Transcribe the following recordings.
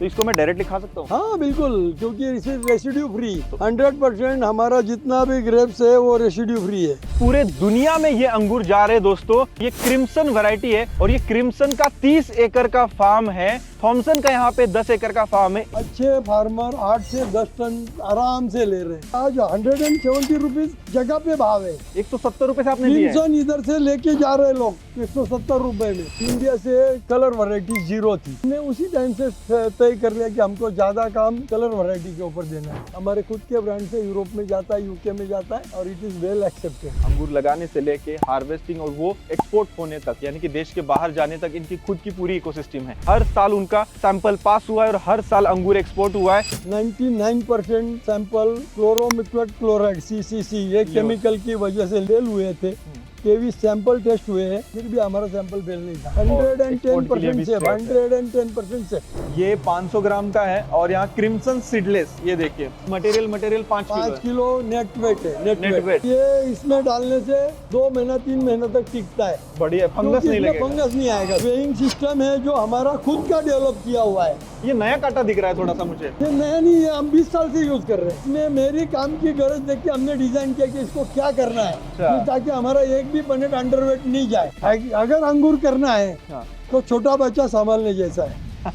इसको मैं डायरेक्टली खा सकता हूँ? हाँ बिल्कुल, क्योंकि इसे रेसिड्यू फ्री 100% हमारा जितना भी ग्रेप्स है वो रेसिड्यू फ्री है। पूरे दुनिया में ये अंगूर जा रहे हैं दोस्तों। ये क्रिम्सन वैरायटी है और ये क्रिम्सन का 30 एकड़ का फार्म है। थॉमसन का यहाँ पे 10 एकड़ का फार्म है। अच्छे फार्मर 8 से 10 टन आराम से ले रहे हैं। आज 170 रुपीज जगह पे भाव है। 170 रुपए से आपने दिया है? 300 इधर से लेके जा रहे लोग 170 रुपए में। इंडिया से कलर वैरायटी 0 थी। हमने उसी टाइम से तय कर लिया कि हमको ज्यादा काम कलर वैरायटी के ऊपर देना है। हमारे खुद के ब्रांड से यूरोप में जाता है, यूके में जाता है और इट इज वेल एक्सेप्टेड। अंगूर लगाने से लेके हार्वेस्टिंग और वो एक्सपोर्ट होने तक, यानी कि देश के बाहर जाने तक इनकी खुद की पूरी इकोसिस्टम है। हर साल उनका सैंपल पास हुआ है और हर साल अंगूर एक्सपोर्ट हुआ है। 99% सैंपल क्लोरोमिथेट क्लोराइड CCC ये केमिकल की वजह से फेल हुए थे। 23 सैंपल टेस्ट हुए हैं, फिर भी हमारा सैंपल फेल नहीं था। 110% से 110% से। ये 500 ग्राम का है और यहाँ क्रिम्सन सीडलेस, ये देखिए मटेरियल 5 किलो नेट वेट है। Net weight. ये इसमें डालने से 2 महीना 3 महीना तक टिकता है। बढ़िया, फंगस नहीं लगेगा। फंगस नहीं आएगा। वेइंग सिस्टम है जो हमारा खुद का डेवलप किया हुआ है। ये नया कांटा दिख रहा है थोड़ा सा मुझे। ये नया नहीं है, हम 20 साल से यूज कर रहे हैं। इसमें मेरी काम की गरज देख के हमने डिजाइन किया कि इसको क्या करना है ताकि हमारा एक भी पनेट अंडरवेट नहीं जाए। अगर अंगूर करना है तो छोटा बच्चा संभालने जैसा है।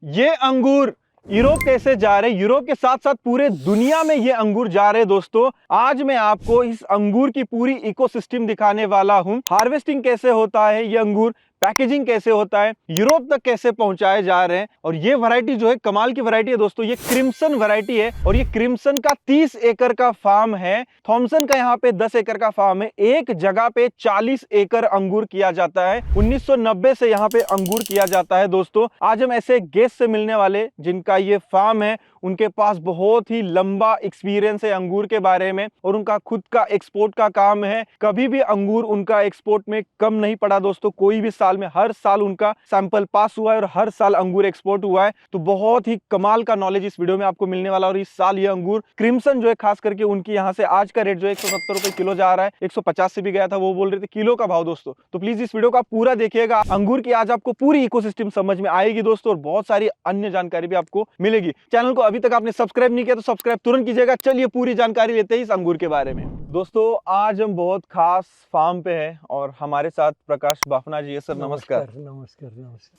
ये अंगूर यूरोप कैसे जा रहे हैं? यूरोप के साथ साथ पूरे दुनिया में ये अंगूर जा रहे हैं दोस्तों। आज मैं आपको इस अंगूर की पूरी इकोसिस्टम दिखाने वाला हूँ। हार्वेस्टिंग कैसे होता है ये अंगूर, पैकेजिंग कैसे होता है, यूरोप तक कैसे पहुंचाए जा रहे हैं। और ये वैरायटी जो है कमाल की वैरायटी है दोस्तों। ये क्रिम्सन वैरायटी है और ये क्रिम्सन का 30 एकड़ का फार्म है। थॉमसन का यहाँ पे 10 एकड़ का फार्म है। एक जगह पे 40 एकड़ अंगूर किया जाता है। 1990 से यहाँ पे अंगूर किया जाता है दोस्तों। आज हम ऐसे गेस्ट से मिलने वाले जिनका ये फार्म है, उनके पास बहुत ही लंबा एक्सपीरियंस है अंगूर के बारे में और उनका खुद का एक्सपोर्ट का काम है। कभी भी अंगूर उनका एक्सपोर्ट में कम नहीं पड़ा दोस्तों। कोई भी साल में हर साल उनका सैंपल पास हुआ है और हर साल अंगूर एक्सपोर्ट हुआ है। तो बहुत ही कमाल का नॉलेज इस वीडियो में आपको मिलने वाला। और इस साल ये अंगूर क्रिम्सन जो है, खास करके उनकी यहाँ से आज का रेट जो है 170 रुपए किलो जा रहा है। 150 से भी गया था, वो बोल रहे थे किलो का भाव दोस्तों। तो प्लीज इस वीडियो को आप पूरा देखिएगा। अंगूर की आज आपको पूरी इकोसिस्टम समझ में आएगी दोस्तों और बहुत सारी अन्य जानकारी भी आपको मिलेगी। चैनल को अभी तक आपने सब्सक्राइब नहीं किया तो सब्सक्राइब तुरंत कीजिएगा। चलिए पूरी जानकारी लेते हैं इस अंगूर के बारे में। दोस्तों आज हम बहुत खास फार्म पे हैं और हमारे साथ प्रकाश बाफना जी है। सर नमस्कार। नमस्कार।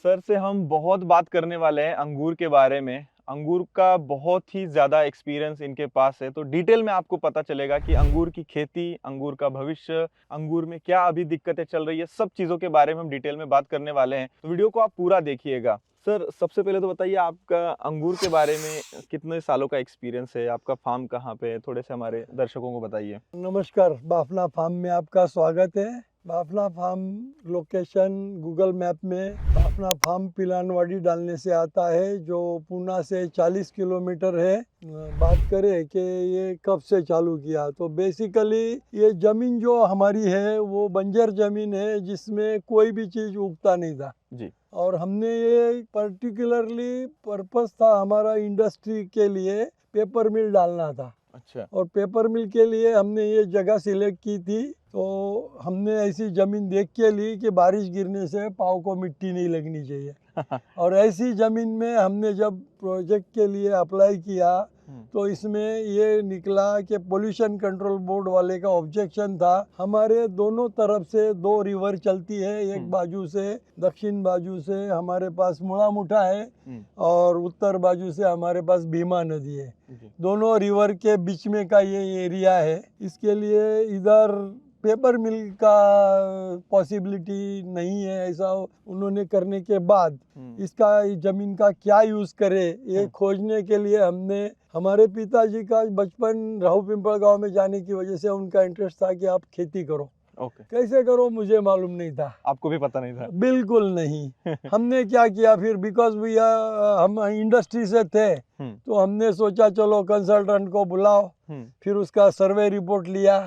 सर से हम बहुत बात करने वाले हैं अंगूर के बारे में। अंगूर का बहुत ही ज्यादा एक्सपीरियंस इनके पास है, तो डिटेल में आपको पता चलेगा कि अंगूर की खेती, अंगूर का भविष्य, अंगूर में क्या अभी दिक्कतें चल रही है, सब चीजों के बारे में हम डिटेल में बात करने वाले हैं। तो वीडियो को आप पूरा देखिएगा। सर सबसे पहले तो बताइए आपका अंगूर के बारे में कितने सालों का एक्सपीरियंस है, आपका फार्म कहाँ पे है, थोड़े से हमारे दर्शकों को बताइए। नमस्कार, बाफना फार्म में आपका स्वागत है। Bafna farm location Google map में बाफना फार्म पिलानवाड़ी डालने से आता है, जो पूना से 40 किलोमीटर है। बात करें कि ये कब से चालू किया, तो बेसिकली ये जमीन जो हमारी है वो बंजर जमीन है जिसमें कोई भी चीज उगता नहीं था जी। और हमने ये पर्टिकुलरली पर्पस था हमारा इंडस्ट्री के लिए पेपर मिल डालना था। अच्छा। और पेपर मिल के लिए हमने ये जगह सिलेक्ट की थी। तो हमने ऐसी ज़मीन देख के ली कि बारिश गिरने से पाँव को मिट्टी नहीं लगनी चाहिए। और ऐसी ज़मीन में हमने जब प्रोजेक्ट के लिए अप्लाई किया तो इसमें ये निकला कि पोल्यूशन कंट्रोल बोर्ड वाले का ऑब्जेक्शन था। हमारे दोनों तरफ से 2 रिवर चलती है, एक बाजू से दक्षिण बाजू से हमारे पास मुड़ामुठा है और उत्तर बाजू से हमारे पास भीमा नदी है। दोनों रिवर के बीच में का ये एरिया है। इसके लिए इधर पेपर मिल का पॉसिबिलिटी नहीं है। ऐसा उन्होंने करने के बाद इसका जमीन का क्या यूज करे ये खोजने के लिए हमने, हमारे पिताजी का बचपन राहु पिंपल गांव में जाने की वजह से उनका इंटरेस्ट था कि आप खेती करो। कैसे करो मुझे मालूम नहीं था। आपको भी पता नहीं था? बिल्कुल नहीं। हमने क्या किया फिर, बिकॉज हम इंडस्ट्री से थे तो हमने सोचा चलो कंसल्टेंट को बुलाओ। फिर उसका सर्वे रिपोर्ट लिया,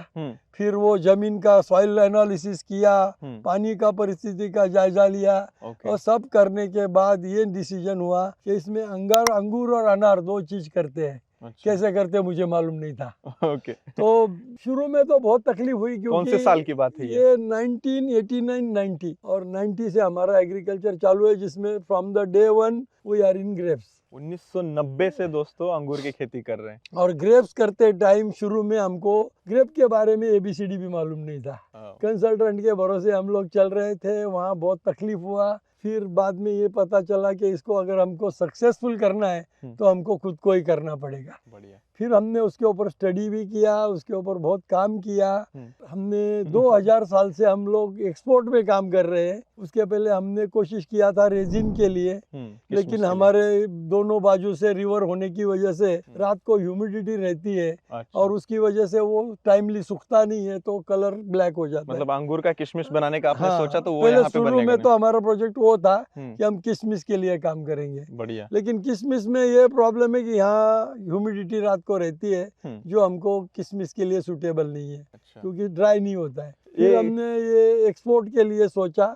फिर वो जमीन का सॉइल एनालिसिस किया, पानी का परिस्थिति का जायजा लिया और सब करने के बाद ये डिसीजन हुआ कि इसमें अंगूर और अनार 2 चीज करते हैं। अच्छा। कैसे करते मुझे मालूम नहीं था। ओके। तो शुरू में तो बहुत तकलीफ हुई कौन क्योंकि से साल की बात है ये? ये 1989-90 और 90 से हमारा एग्रीकल्चर चालू है, जिसमें from the day one we are in grapes. 1990 से दोस्तों अंगूर की खेती कर रहे हैं। और ग्रेप्स करते टाइम शुरू में हमको ग्रेप के बारे में ABCD भी मालूम नहीं था। हाँ। कंसल्टेंट के भरोसे हम लोग चल रहे थे, वहाँ बहुत तकलीफ हुआ। फिर बाद में ये पता चला कि इसको अगर हमको सक्सेसफुल करना है तो हमको खुद को ही करना पड़ेगा। बढ़िया। फिर हमने उसके ऊपर स्टडी भी किया, उसके ऊपर बहुत काम किया। हमने 2000 साल से हम लोग एक्सपोर्ट में काम कर रहे हैं। उसके पहले हमने कोशिश किया था रेजिन के लिए, लेकिन हमारे दोनों बाजू से रिवर होने की वजह से रात को ह्यूमिडिटी रहती है। अच्छा। और उसकी वजह से वो टाइमली सूखता नहीं है, तो कलर ब्लैक हो जाता मतलब है। अंगूर का किशमिश बनाने का आपने हाँ, सोचा तो वो पहले यहाँ पे शुरू बनने में का तो हमारा प्रोजेक्ट वो था नहीं। कि हम किशमिश के लिए काम करेंगे। बढ़िया। लेकिन किशमिश में ये प्रॉब्लम है कि यहाँ ह्यूमिडिटी रात को रहती है, जो हमको किशमिश के लिए सूटेबल नहीं है। अच्छा। क्योंकि ड्राई नहीं होता है। फिर हमने ये एक्सपोर्ट के लिए सोचा,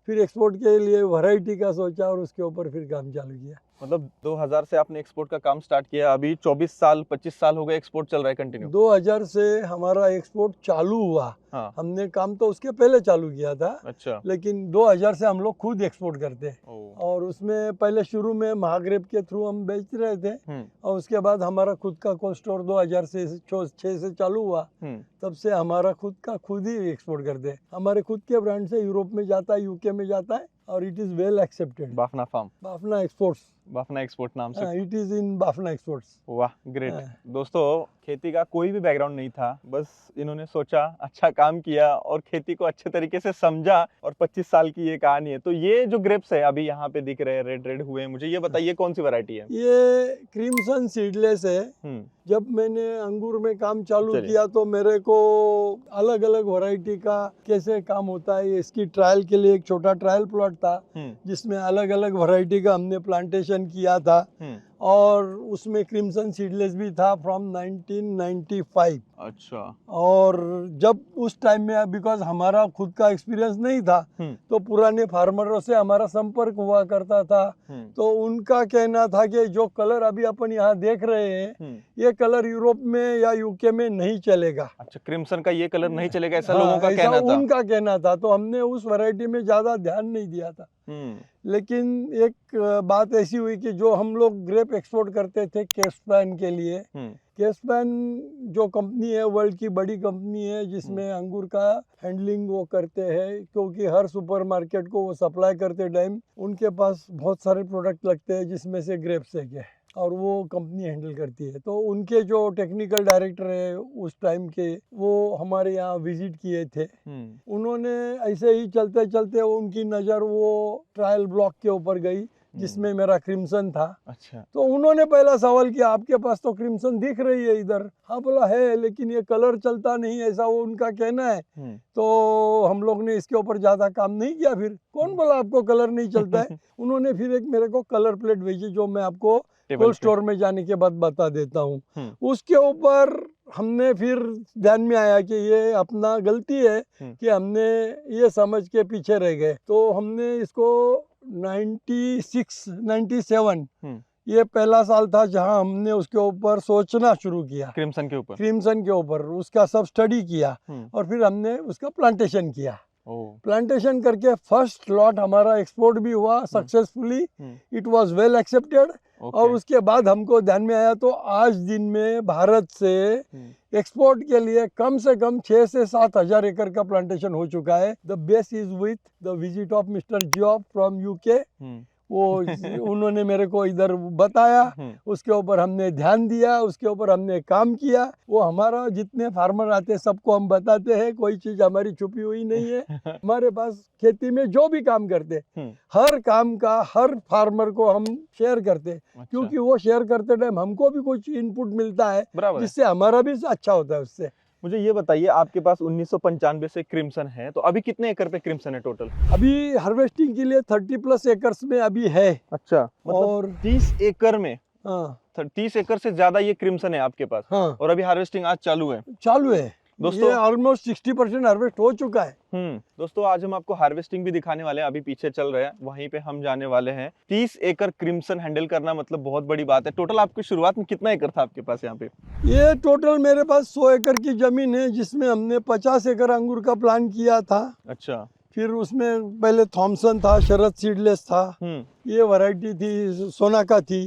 फिर एक्सपोर्ट के लिए वैरायटी का सोचा और उसके ऊपर फिर काम चालू किया। मतलब 2000 से आपने एक्सपोर्ट का काम स्टार्ट किया, अभी 24 साल 25 साल हो गए एक्सपोर्ट चल रहा है कंटिन्यू। 2000 से हमारा एक्सपोर्ट चालू हुआ। हाँ। हमने काम तो उसके पहले चालू किया था। अच्छा। लेकिन 2000 से हम लोग खुद एक्सपोर्ट करते हैं। ओ। और उसमें पहले शुरू में महाग्रेप के थ्रू हम बेच रहे थे, और उसके बाद हमारा खुद का कोल्ड स्टोर 2000 से 6 से चालू हुआ। तब से हमारा खुद का खुद ही एक्सपोर्ट करते हैं। हमारे खुद के ब्रांड से यूरोप में जाता है, UK में जाता है, और it is well accepted. Bafna farm, Bafna exports, Bafna export नाम से। It is in Bafna exports. वाह, ग्रेट। दोस्तों, खेती का कोई भी बैकग्राउंड नहीं था, बस इन्होंने सोचा, अच्छा काम किया और खेती को अच्छे तरीके से समझा, और 25 साल की ये कहानी है। तो ये जो ग्रेप्स है अभी यहाँ पे दिख रहे हैं, रेड रेड हुए, मुझे ये बताइए कौन सी वैरायटी है? ये क्रिम्सन सीडलेस है। जब मैंने अंगूर में काम चालू किया तो मेरे को अलग अलग वैरायटी का कैसे काम होता है इसकी ट्रायल के लिए एक छोटा ट्रायल प्लॉट था, जिसमें अलग अलग वैरायटी का हमने प्लांटेशन किया था। और उसमें क्रिम्सन सीडलेस भी था फ्रॉम 1995। अच्छा। और जब उस टाइम में, बिकॉज हमारा खुद का एक्सपीरियंस नहीं था, तो पुराने फार्मरों से हमारा संपर्क हुआ करता था। तो उनका कहना था कि जो कलर अभी अपन यहाँ देख रहे हैं, ये कलर यूरोप में या UK में नहीं चलेगा। अच्छा, क्रिम्सन का ये कलर नहीं चलेगा, ऐसा लोगों का कहना था। उनका कहना था। तो हमने उस वैरायटी में ज्यादा ध्यान नहीं दिया था। लेकिन एक बात ऐसी हुई कि जो हम लोग ग्रेप एक्सपोर्ट करते थे केस्पैन के लिए, केस्पैन जो कंपनी है वर्ल्ड की बड़ी कंपनी है, जिसमें अंगूर का हैंडलिंग वो करते हैं, क्योंकि हर सुपरमार्केट को वो सप्लाई करते टाइम उनके पास बहुत सारे प्रोडक्ट लगते हैं, जिसमें से ग्रेप्स एक है, और वो कंपनी हैंडल करती है। तो उनके जो टेक्निकल डायरेक्टर है उस टाइम के, वो हमारे यहाँ विजिट किए थे। उन्होंने ऐसे ही चलते चलते उनकी नज़र वो ट्रायल ब्लॉक के ऊपर गई, जिसमें मेरा क्रिम्सन था। अच्छा। तो उन्होंने पहला सवाल किया, आपके पास तो क्रिम्सन दिख रही है इधर। हाँ, बोला है, लेकिन ये कलर चलता नहीं, ऐसा वो उनका कहना है। तो हम लोग ने इसके ऊपर ज्यादा काम नहीं किया। फिर कौन बोला आपको कलर नहीं चलता है? उन्होंने फिर एक मेरे को कलर प्लेट भेजी, जो मैं आपको कोल्ड स्टोर में जाने के बाद बता देता हूँ। उसके ऊपर हमने फिर ध्यान में आया कि ये अपना गलती है कि हमने ये समझ के पीछे रह गए। तो हमने इसको 97 ये पहला साल था जहां हमने उसके ऊपर सोचना शुरू किया, क्रिम्सन के ऊपर उसका सब स्टडी किया, और फिर हमने उसका प्लांटेशन किया। प्लांटेशन करके फर्स्ट लॉट हमारा एक्सपोर्ट भी हुआ successfully. It was well accepted. और उसके बाद हमको ध्यान में आया, तो आज दिन में भारत से एक्सपोर्ट के लिए कम से कम 6 से 7 हजार एकड़ का प्लांटेशन हो चुका है। The base is with the visit of mister job from UK। वो उन्होंने मेरे को इधर बताया, उसके ऊपर हमने ध्यान दिया, उसके ऊपर हमने काम किया। वो हमारा जितने फार्मर आते हैं सबको हम बताते हैं, कोई चीज हमारी छुपी हुई नहीं है। हमारे पास खेती में जो भी काम करते, हर काम का हर फार्मर को हम शेयर करते, क्योंकि वो शेयर करते टाइम हमको भी कुछ इनपुट मिलता है, जिससे हमारा भी अच्छा होता है उससे। मुझे ये बताइए, आपके पास 1995 से क्रिम्सन है, तो अभी कितने एकड़ पे क्रिम्सन है टोटल? अभी हार्वेस्टिंग के लिए 30+ एकर्स में अभी है। अच्छा, मतलब और 30 एकड़ में? हाँ, 30 एकड़ से ज्यादा ये क्रिम्सन है आपके पास। हाँ। और अभी हार्वेस्टिंग आज चालू है? चालू है। दोस्तों ये ऑलमोस्ट 60% हार्वेस्ट हो चुका है। दोस्तों आज हम आपको हार्वेस्टिंग भी दिखाने वाले हैं, अभी पीछे चल रहे हैं, वहीं पे हम जाने वाले हैं। 30 एकड़ क्रिम्सन हैंडल करना मतलब बहुत बड़ी बात है। टोटल आपकी शुरुआत में कितना एकड़ था आपके पास यहाँ पे? ये टोटल मेरे पास 100 एकड़ की जमीन है, जिसमें हमने 50 एकड़ अंगूर का प्लान किया था। अच्छा। फिर उसमें पहले थॉमसन था, शरद सीडलेस था, ये वैरायटी थी, सोनाका थी।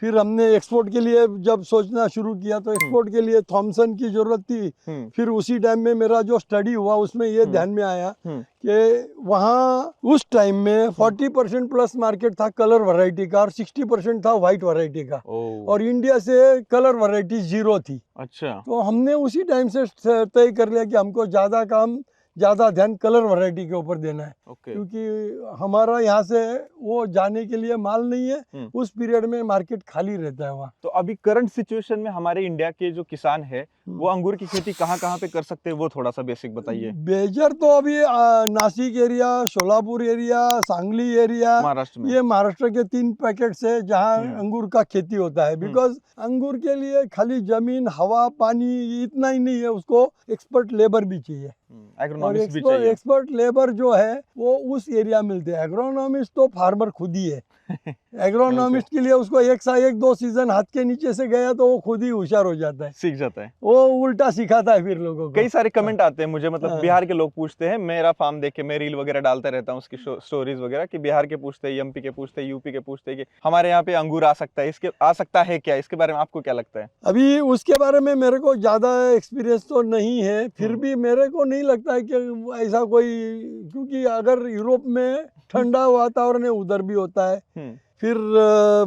फिर हमने एक्सपोर्ट के लिए जब सोचना शुरू किया तो एक्सपोर्ट के लिए थॉमसन की जरूरत थी। फिर उसी टाइम में मेरा जो स्टडी हुआ उसमें ये ध्यान में आया कि वहाँ उस टाइम में 40% प्लस मार्केट था कलर वैरायटी का और 60% था व्हाइट वैरायटी का, और इंडिया से कलर वैरायटी 0 थी। अच्छा। तो हमने उसी टाइम से तय कर लिया कि हमको ज़्यादा ध्यान कलर वैरायटी के ऊपर देना है। क्योंकि हमारा यहाँ से वो जाने के लिए माल नहीं है, उस पीरियड में मार्केट खाली रहता है वहाँ। तो अभी करंट सिचुएशन में हमारे इंडिया के जो किसान है वो अंगूर की खेती कहाँ पे कर सकते हैं, वो थोड़ा सा बेसिक बताइए। बेजर तो अभी Nashik area, Solapur area, Sangli area, Maharashtra में, ये महाराष्ट्र के 3 पैकेट्स है जहाँ अंगूर का खेती होता है। बिकॉज अंगूर के लिए खाली जमीन, हवा, पानी इतना ही नहीं है, उसको एक्सपर्ट लेबर भी चाहिए। और एक्सपर्ट लेबर जो है वो उस एरिया मिलते हैं। एग्रोनॉमिस्ट तो फार्मर खुद ही है। एग्रोनॉमिस्ट के लिए उसको 1 सीजन हाथ के नीचे से गया तो वो खुद ही होशियार हो जाता है, सीख जाता है, वो उल्टा सिखाता है फिर लोगों को। कई सारे कमेंट आते हैं मुझे, मतलब बिहार के लोग पूछते हैं, मेरा फार्म देख के मैं रील वगैरह डालता रहता हूँ उसकी स्टोरीज वगैरह, कि बिहार के पूछते हैं, एमपी के पूछते हैं, यूपी के पूछते हैं कि हमारे यहाँ पे अंगूर आ सकता है क्या, इसके बारे में आपको क्या लगता है? अभी उसके बारे में मेरे को ज्यादा एक्सपीरियंस तो नहीं है, फिर भी मेरे को नहीं लगता है कि ऐसा कोई, क्योंकि अगर यूरोप में ठंडा वातावरण है उधर भी होता है, फिर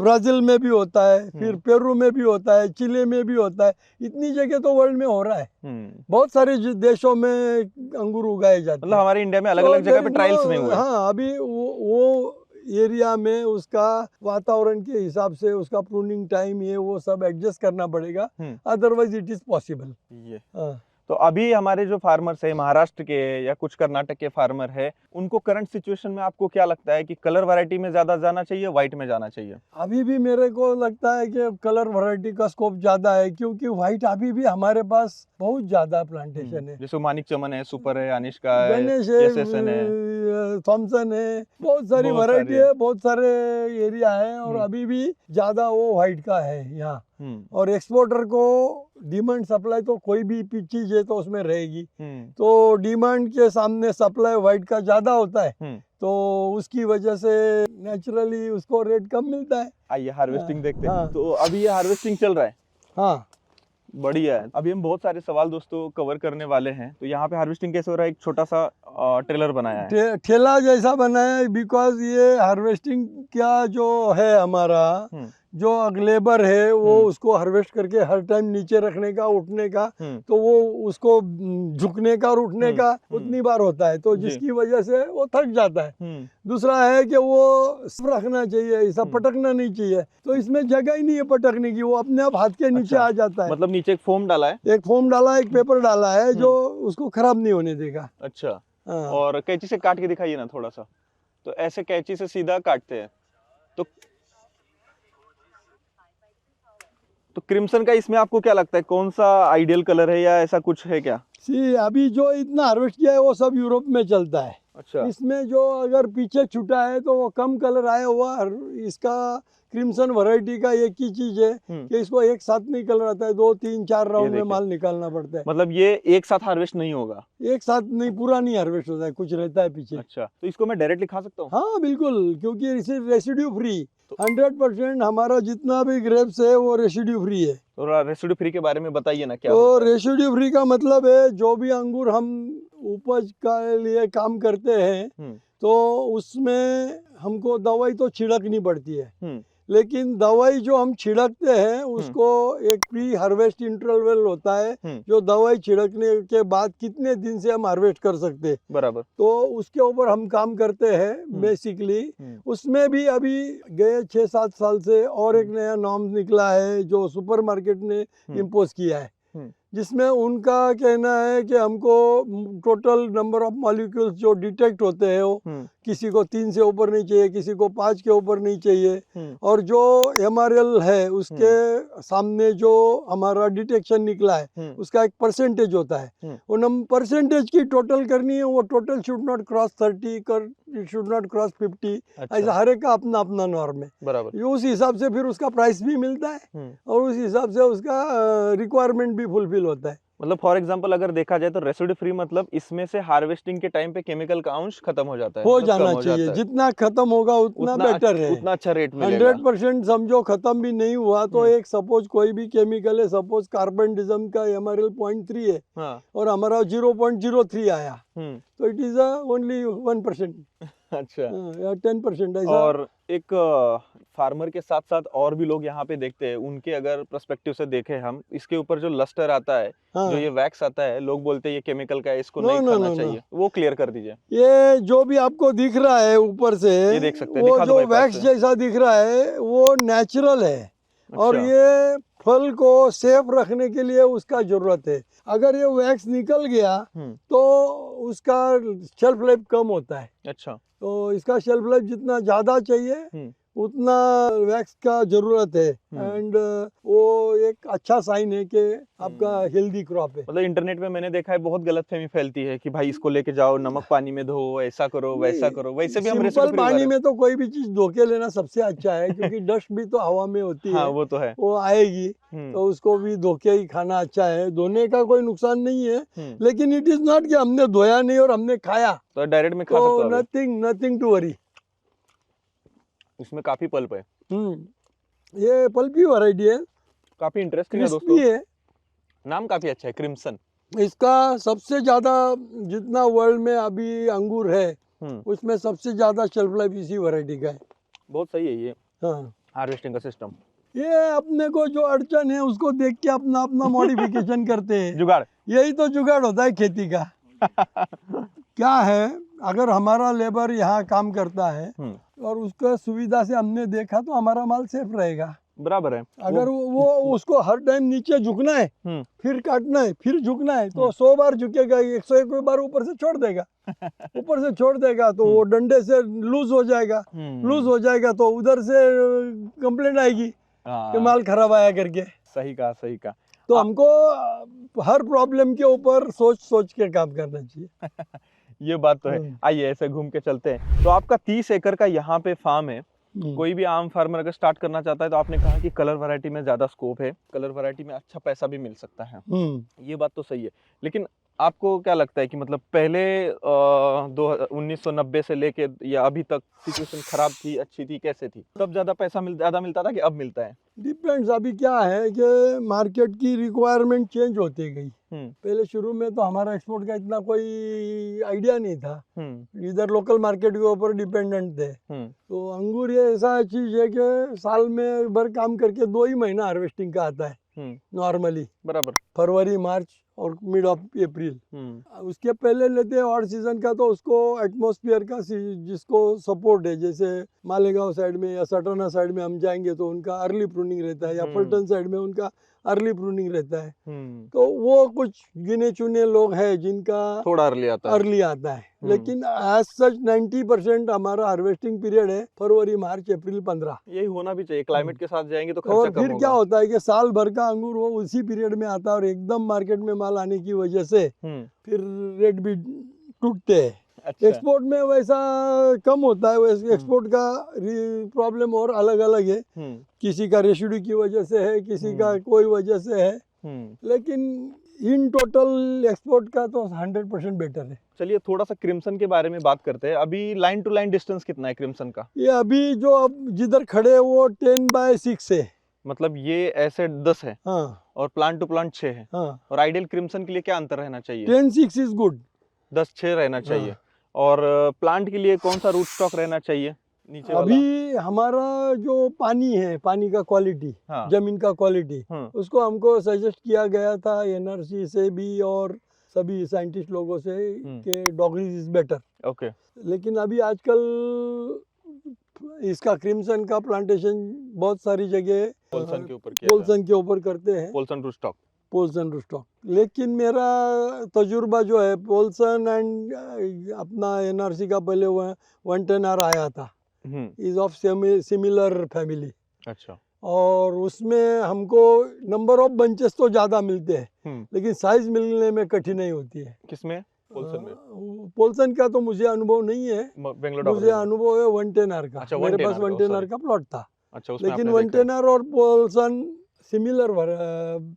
ब्राजील में भी होता है, फिर पेरू में भी होता है, चिली में भी होता है, इतनी जगह तो वर्ल्ड में हो रहा है। बहुत सारे देशों में अंगूर उगाए जाते हैं। मतलब हमारे इंडिया में अलग अलग जगह पे ट्रायल्स नहीं हुए। हाँ, अभी वो एरिया में उसका वातावरण के हिसाब से उसका प्रूनिंग टाइम ये वो सब एडजस्ट करना पड़ेगा, अदरवाइज इट इज पॉसिबल। तो अभी हमारे जो फार्मर्स है महाराष्ट्र के या कुछ कर्नाटक के फार्मर है, उनको करंट सिचुएशन में आपको क्या लगता है कि कलर वैरायटी में ज्यादा जाना चाहिए, व्हाइट में जाना चाहिए? अभी भी मेरे को लगता है कि कलर वैरायटी का स्कोप ज्यादा है, क्योंकि व्हाइट अभी भी हमारे पास बहुत ज्यादा प्लांटेशन है। जैसे मानिक चमन है, सुपर है, अनिष्का है, गणेश है, थॉमसन है, बहुत सारी वैरायटी है, बहुत सारे एरिया है, और अभी भी ज्यादा वो व्हाइट का है यहाँ। और एक्सपोर्टर को डिमांड सप्लाई तो कोई भी चीज है तो उसमें रहेगी, तो डिमांड के सामने सप्लाई व्हाइट का ज्यादा होता है, तो उसकी वजह से नेचुरली उसको रेट कम मिलता है। आइए हार्वेस्टिंग देखते हैं। तो अभी ये हार्वेस्टिंग चल रहा है। हाँ, बढ़िया है। अभी हम बहुत सारे सवाल दोस्तों कवर करने वाले हैं। तो यहाँ पे हार्वेस्टिंग कैसे हो रहा है? एक छोटा सा ट्रेलर बनाया है, ठेला जैसा बनाया है, बिकॉज ये हार्वेस्टिंग क्या जो है हमारा जो लेबर है वो उसको हार्वेस्ट करके हर टाइम नीचे रखने का, उठने का, तो वो उसको झुकने का और उठने का उतनी बार होता है, तो जिसकी वजह से वो थक जाता है। दूसरा है कि वो रखना चाहिए, ऐसा पटकना नहीं चाहिए, तो इसमें जगह ही नहीं है पटकने की, वो अपने आप हाथ के नीचे आ जाता है। मतलब नीचे एक फोम डाला है, एक पेपर डाला है जो उसको खराब नहीं होने देगा। अच्छा। और कैंची से काट के दिखाइए ना थोड़ा सा। तो ऐसे कैंची से सीधा काटते हैं। तो क्रिम्सन का इसमें आपको क्या लगता है, कौन सा आइडियल कलर है, या ऐसा कुछ है क्या? अभी जो इतना हार्वेस्ट किया है वो सब यूरोप में चलता है। अच्छा। इसमें जो अगर पीछे छूटा है तो वो कम कलर आया हुआ, इसका क्रिम्सन वैरायटी का एक ही चीज है कि इसको एक साथ नहीं कलर आता है, 2, 3, 4 राउंड में माल निकालना पड़ता है। मतलब ये एक साथ हार्वेस्ट नहीं होगा? एक साथ नहीं, पूरा नहीं हार्वेस्ट होता है, कुछ रहता है पीछे। अच्छा, तो इसको मैं डायरेक्टली खा सकता हूँ? हाँ बिल्कुल, क्योंकि इसे रेसिड्यू फ्री 100% हमारा जितना भी ग्रेप्स है वो रेसिड्यू फ्री है। तो रेसिड्यू फ्री के बारे में बताइए ना क्या? तो रेसिड्यू फ्री का मतलब है जो भी अंगूर हम उपज के लिए काम करते हैं तो उसमें हमको दवाई तो छिड़कनी पड़ती है, लेकिन दवाई जो हम छिड़कते हैं उसको एक प्री हार्वेस्ट इंटरवल होता है, जो दवाई छिड़कने के बाद कितने दिन से हम हार्वेस्ट कर सकते हैं, बराबर, तो उसके ऊपर हम काम करते हैं बेसिकली। उसमें भी अभी गए 6-7 साल से और एक नया नॉर्म निकला है जो सुपरमार्केट ने इम्पोज किया है। जिसमें उनका कहना है कि हमको टोटल नंबर ऑफ मॉलिक्यूल्स जो डिटेक्ट होते हैं वो किसी को 3 से ऊपर नहीं चाहिए, किसी को 5 के ऊपर नहीं चाहिए, और जो MRL है उसके सामने जो हमारा डिटेक्शन निकला है उसका एक परसेंटेज होता है, वो परसेंटेज की टोटल करनी है, वो टोटल शुड नॉट क्रॉस 30 कर, शुड नॉट क्रॉस 50। ऐसा हर एक का अपना अपना नॉर्म है, बराबर। उस हिसाब से फिर उसका प्राइस भी मिलता है और उस हिसाब से उसका रिक्वायरमेंट भी फुलफिल होता है। मतलब फॉर एग्जांपल अगर देखा जाए तो रेसिड्यू फ्री मतलब इसमें से हार्वेस्टिंग के टाइम पे केमिकल का अंश खत्म हो जाता है, हो मतलब कम जाना हो चाहिए, जाता है। जितना खत्म होगा उतना बेटर है, उतना अच्छा रेट मिलेगा। 100% समझो खत्म भी नहीं हुआ तो एक सपोज कोई भी केमिकल है, सपोज कार्बनडिज्म का MRL 0.3 है और हमारा 0.03 आया तो इट इज ओनली 1%। अच्छा, या 10% ऐसा। और एक फार्मर के साथ साथ और भी लोग यहाँ पे देखते हैं, उनके अगर पर्सपेक्टिव से देखें हम, इसके ऊपर जो लस्टर आता है, जो ये वैक्स आता है, लोग बोलते हैं ये केमिकल का है, इसको नहीं खाना चाहिए, वो क्लियर कर दीजिए। ये जो भी आपको दिख रहा है ऊपर से, ये देख सकते हैं, वो दिखा दो जो भाई पास वैक्स से। जैसा दिख रहा है वो नेचुरल है और ये फल को सेफ रखने के लिए उसका जरूरत है। अगर ये वैक्स निकल गया तो उसका शेल्फ लाइफ कम होता है। अच्छा, तो इसका शेल्फ लाइफ जितना ज्यादा चाहिए उतना वैक्स का जरूरत है, एंड वो एक अच्छा साइन है कि आपका हेल्दी क्रॉप है। मतलब इंटरनेट पे मैंने देखा है बहुत गलतफहमी फैलती है कि भाई इसको लेके जाओ, नमक पानी में धो, ऐसा करो वैसा करो, वैसे भी हम सिंपल पानी में तो कोई भी चीज धो के लेना सबसे अच्छा है क्योंकि डस्ट भी तो हवा में होती है, वो तो है, वो आएगी, तो उसको भी धो के ही खाना अच्छा है। धोने का कोई नुकसान नहीं है, लेकिन इट इज नॉट कि हमने धोया नहीं और हमने खाया तो डायरेक्ट में खा सकते हो। Nothing to worry. इसमें काफी पल्प है, ये पल्पी वैरायटी है, काफी इंटरेस्टिंग है क्रिस्पी दोस्तों। है। नाम काफी अच्छा है, क्रिम्सन। इसका सबसे ज्यादा जितना वर्ल्ड में अभी अंगूर है उसमें सबसे ज्यादा शेल्फ लाइफ इसी वैरायटी का है। बहुत सही है ये हाँ, हार्वेस्टिंग का सिस्टम। ये अपने को जो अड़चन है उसको देख के अपना अपना मॉडिफिकेशन करते हैं, जुगाड़, यही तो जुगाड़ होता है खेती का। क्या है, अगर हमारा लेबर यहाँ काम करता है और उसका सुविधा से हमने देखा तो हमारा माल सेफ रहेगा। बराबर है। अगर वो उसको हर टाइम नीचे झुकना है, फिर काटना है, फिर झुकना है, तो 100 बार झुकेगा, 101 बार ऊपर से छोड़ देगा। ऊपर से छोड़ देगा तो वो डंडे से लूज हो जाएगा, लूज हो जाएगा तो उधर से कंप्लेंट आएगी कि माल खराब आया करके। सही कहा, सही कहा। तो हमको हर प्रॉब्लम के ऊपर सोच सोच के काम करना चाहिए। ये बात तो है। आइए ऐसे घूम के चलते हैं। तो आपका 30 एकड़ का यहाँ पे फार्म है। कोई भी आम फार्मर अगर स्टार्ट करना चाहता है तो आपने कहा कि कलर वैरायटी में ज्यादा स्कोप है, कलर वैरायटी में अच्छा पैसा भी मिल सकता है। ये बात तो सही है, लेकिन आपको क्या लगता है कि मतलब पहले 1990 से लेके या अभी तक सिचुएशन खराब थी, अच्छी थी, कैसे थी? तब ज्यादा पैसा ज्यादा मिलता था कि अब मिलता है? डिपेंड्स। अभी क्या है कि मार्केट की रिक्वायरमेंट चेंज होती गई। पहले शुरू में तो हमारा एक्सपोर्ट का इतना कोई आइडिया नहीं था, इधर लोकल मार्केट के ऊपर डिपेंडेंट थे। तो अंगूर ये ऐसा चीज है कि साल में भर काम करके 2 ही महीना हार्वेस्टिंग का आता है नॉर्मली, बराबर, फरवरी, मार्च और मिड ऑफ अप्रैल। उसके पहले लेते हैं ऑड सीजन का, तो उसको एटमॉस्फेयर का जिसको सपोर्ट है, जैसे मालेगांव साइड में या सटाना साइड में हम जाएंगे तो उनका अर्ली प्रूनिंग रहता है, या फलटन साइड में उनका अर्ली प्रूनिंग रहता है। तो वो कुछ गिने चुने लोग हैं जिनका थोड़ा अर्ली आता है। लेकिन एज सच 90% हमारा हार्वेस्टिंग पीरियड है फरवरी, मार्च, अप्रैल 15। यही होना भी चाहिए, क्लाइमेट के साथ जाएंगे तो खर्चा और कम फिर होगा। क्या होता है कि साल भर का अंगूर वो उसी पीरियड में आता है और एकदम मार्केट में माल आने की वजह से फिर रेट भी टूटते हैं। अच्छा। एक्सपोर्ट में वैसा कम होता है, वैसे एक्सपोर्ट का प्रॉब्लम और अलग अलग है। किसी का रेसिड्यू की वजह से है, किसी का कोई वजह से है, लेकिन इन टोटल एक्सपोर्ट का तो 100% बेटर है। चलिए थोड़ा सा क्रिम्सन के बारे में बात करते हैं। अभी लाइन टू लाइन डिस्टेंस कितना है क्रिम्सन का? ये अभी जो अब जिधर खड़े हैं वो 10/6 है, मतलब ये ऐसे 10 है। हाँ, और प्लांट टू प्लांट 6 है। हाँ। और आइडियल क्रिम्सन के लिए क्या अंतर रहना चाहिए? 10/6 इज गुड, 10/6 रहना चाहिए। और प्लांट के लिए कौन सा रूट स्टॉक रहना चाहिए नीचे वाला? अभी हमारा जो पानी है, पानी का क्वालिटी, हाँ। जमीन का क्वालिटी, उसको हमको सजेस्ट किया गया था NRC से भी और सभी साइंटिस्ट लोगों से कि डॉगरीज इज बेटर। ओके। लेकिन अभी आजकल इसका क्रिम्सन का प्लांटेशन बहुत सारी जगह पोल्सन के ऊपर करते हैं। Paulsen root stock. Paulsen rootstock. लेकिन मेरा तजुर्बा जो है पोल्सन एंड अपना एनआरसी का पहले 110R आया था, इज ऑफ सिमिलर फैमिली। अच्छा। और उसमें हमको नंबर ऑफ बंचेस तो ज़्यादा मिलते हैं लेकिन साइज मिलने में कठिनाई होती है। किसमें? पोल्सन में? पोल्सन का तो मुझे अनुभव नहीं है, बेंगलोर मुझे अनुभव है 110R का। अच्छा, मेरे 110R पास 110R का प्लॉट था। अच्छा, उसमें लेकिन आपने देखा है। 110R और पोल्सन सिमिलर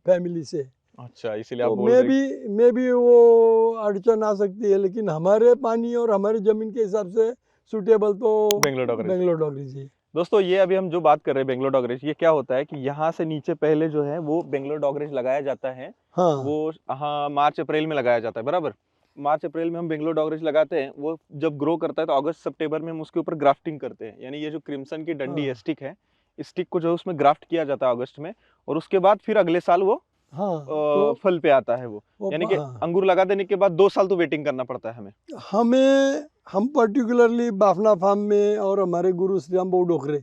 फैमिली से, अच्छा, इसीलिए आप तो बोल रहे मैं भी वो अड़चन आ सकती है, लेकिन हमारे पानी और हमारी जमीन के हिसाब से सुटेबल तो बेंगलोर डॉगरीज ही। दोस्तों, ये अभी हम जो बात कर रहे हैं बेंगलोर डॉगरेज, ये क्या होता है कि यहाँ से नीचे पहले जो है वो बेंगलोर डॉगरेज लगाया जाता है। हाँ वो हाँ मार्च अप्रैल में लगाया जाता है, बराबर। मार्च अप्रैल में हम बेंगलोर डॉगरेज लगाते हैं। वो जब ग्रो करता है तो अगस्त सितंबर में हम उसके ऊपर ग्राफ्टिंग करते हैं। यानी ये जो क्रिम्सन की डंडी है, स्टिक है, इस स्टिक को जो है उसमें ग्राफ्ट किया जाता है अगस्त में, और उसके बाद फिर अगले साल वो हाँ तो फल पे आता है वो। यानी कि अंगूर लगा देने के बाद 2 साल तो वेटिंग करना पड़ता है हमें। हम पर्टिकुलरली बाफना फार्म में और हमारे गुरु श्री राम बहु डोकरे,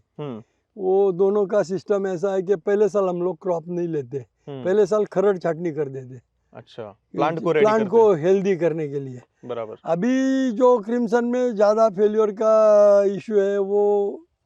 वो दोनों का सिस्टम ऐसा है कि पहले साल हम लोग क्रॉप नहीं लेते, पहले साल खरड़ छाटनी कर देते। अच्छा, प्लांट को हेल्दी करने के लिए। बराबर। अभी जो क्रिम्सन में ज्यादा फेल्योर का इशू है वो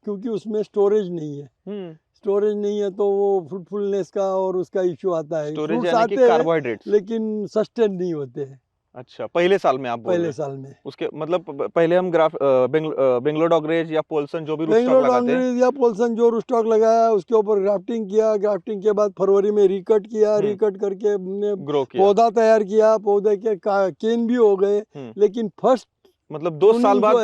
क्योंकि उसमें स्टोरेज नहीं है। स्टोरेज नहीं है तो वो फ्रूटफुलनेस का और उसका इशू आता है। स्टोरेज यानी कि कार्बोहाइड्रेट्स, लेकिन सस्टेन नहीं होते हैं। अच्छा, पहले साल में आप बोल रहे हैं? पहले साल में उसके मतलब पहले हम बेंगलोर डॉगरेज या पोल्सन जो भी रूस्टॉक लगाते हैं, या पोल्सन जो रूस्टॉक लगाया उसके ऊपर ग्राफ्टिंग किया, ग्राफ्टिंग के बाद फरवरी में रिकट किया, रिकट करके हमने ग्रो किया, पौधा तैयार किया, पौधे के केन भी हो गए। लेकिन फर्स्ट मतलब 2 साल बाद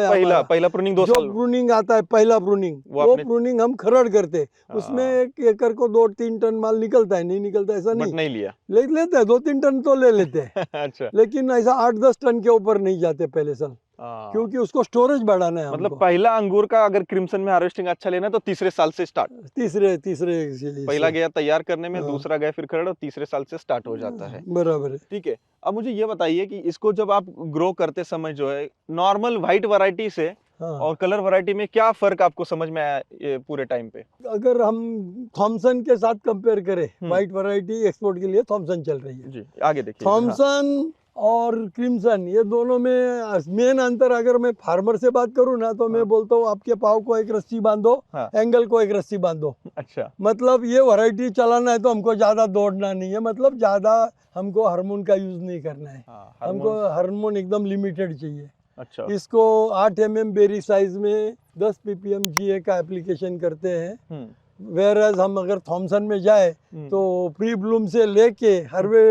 पहला प्रूनिंग 2 साल प्रूनिंग आता है, पहला प्रूनिंग, वो प्रूनिंग हम खरड़ करते। उसमें 1 एकड़ को 2-3 टन माल निकलता है, नहीं निकलता ऐसा नहीं लिया, लेते हैं 2-3 टन तो ले लेते हैं। अच्छा। लेकिन ऐसा 8-10 टन के ऊपर नहीं जाते पहले साल, क्योंकि उसको स्टोरेज बढ़ाना है। मतलब पहला अंगूर का अगर क्रिम्सन में हार्वेस्टिंग अच्छा लेना तो तीसरे साल से स्टार्ट, तीसरे पहला गया तैयार करने में, दूसरा गया फिर खरड़, और तीसरे साल से स्टार्ट हो जाता है। बराबर है, ठीक है। अब मुझे ये बताइए कि इसको जब आप ग्रो करते समय जो है नॉर्मल व्हाइट वैरायटी से और कलर वैरायटी में क्या फर्क आपको समझ में आया ये पूरे टाइम पे? अगर हम थॉमसन के साथ कंपेयर करें, व्हाइट वैरायटी एक्सपोर्ट के लिए थॉमसन चल रही है जी, आगे देखिए। थॉमसन और क्रिम्सन, ये दोनों में मेन अंतर, अगर मैं फार्मर से बात करूं ना तो मैं बोलता हूँ आपके पाव को एक रस्सी बांधो, एंगल को एक रस्सी बांधो। अच्छा, मतलब ये वैरायटी चलाना है तो हमको ज्यादा दौड़ना नहीं है, मतलब ज्यादा हमको हार्मोन का यूज नहीं करना है। हमको हार्मोन एकदम लिमिटेड चाहिए। अच्छा, इसको 8 mm बेरी साइज में 10 ppm GA का एप्लीकेशन करते हैं। वेरएज हम अगर थॉमसन में जाए तो प्री ब्लूम से लेके हरवे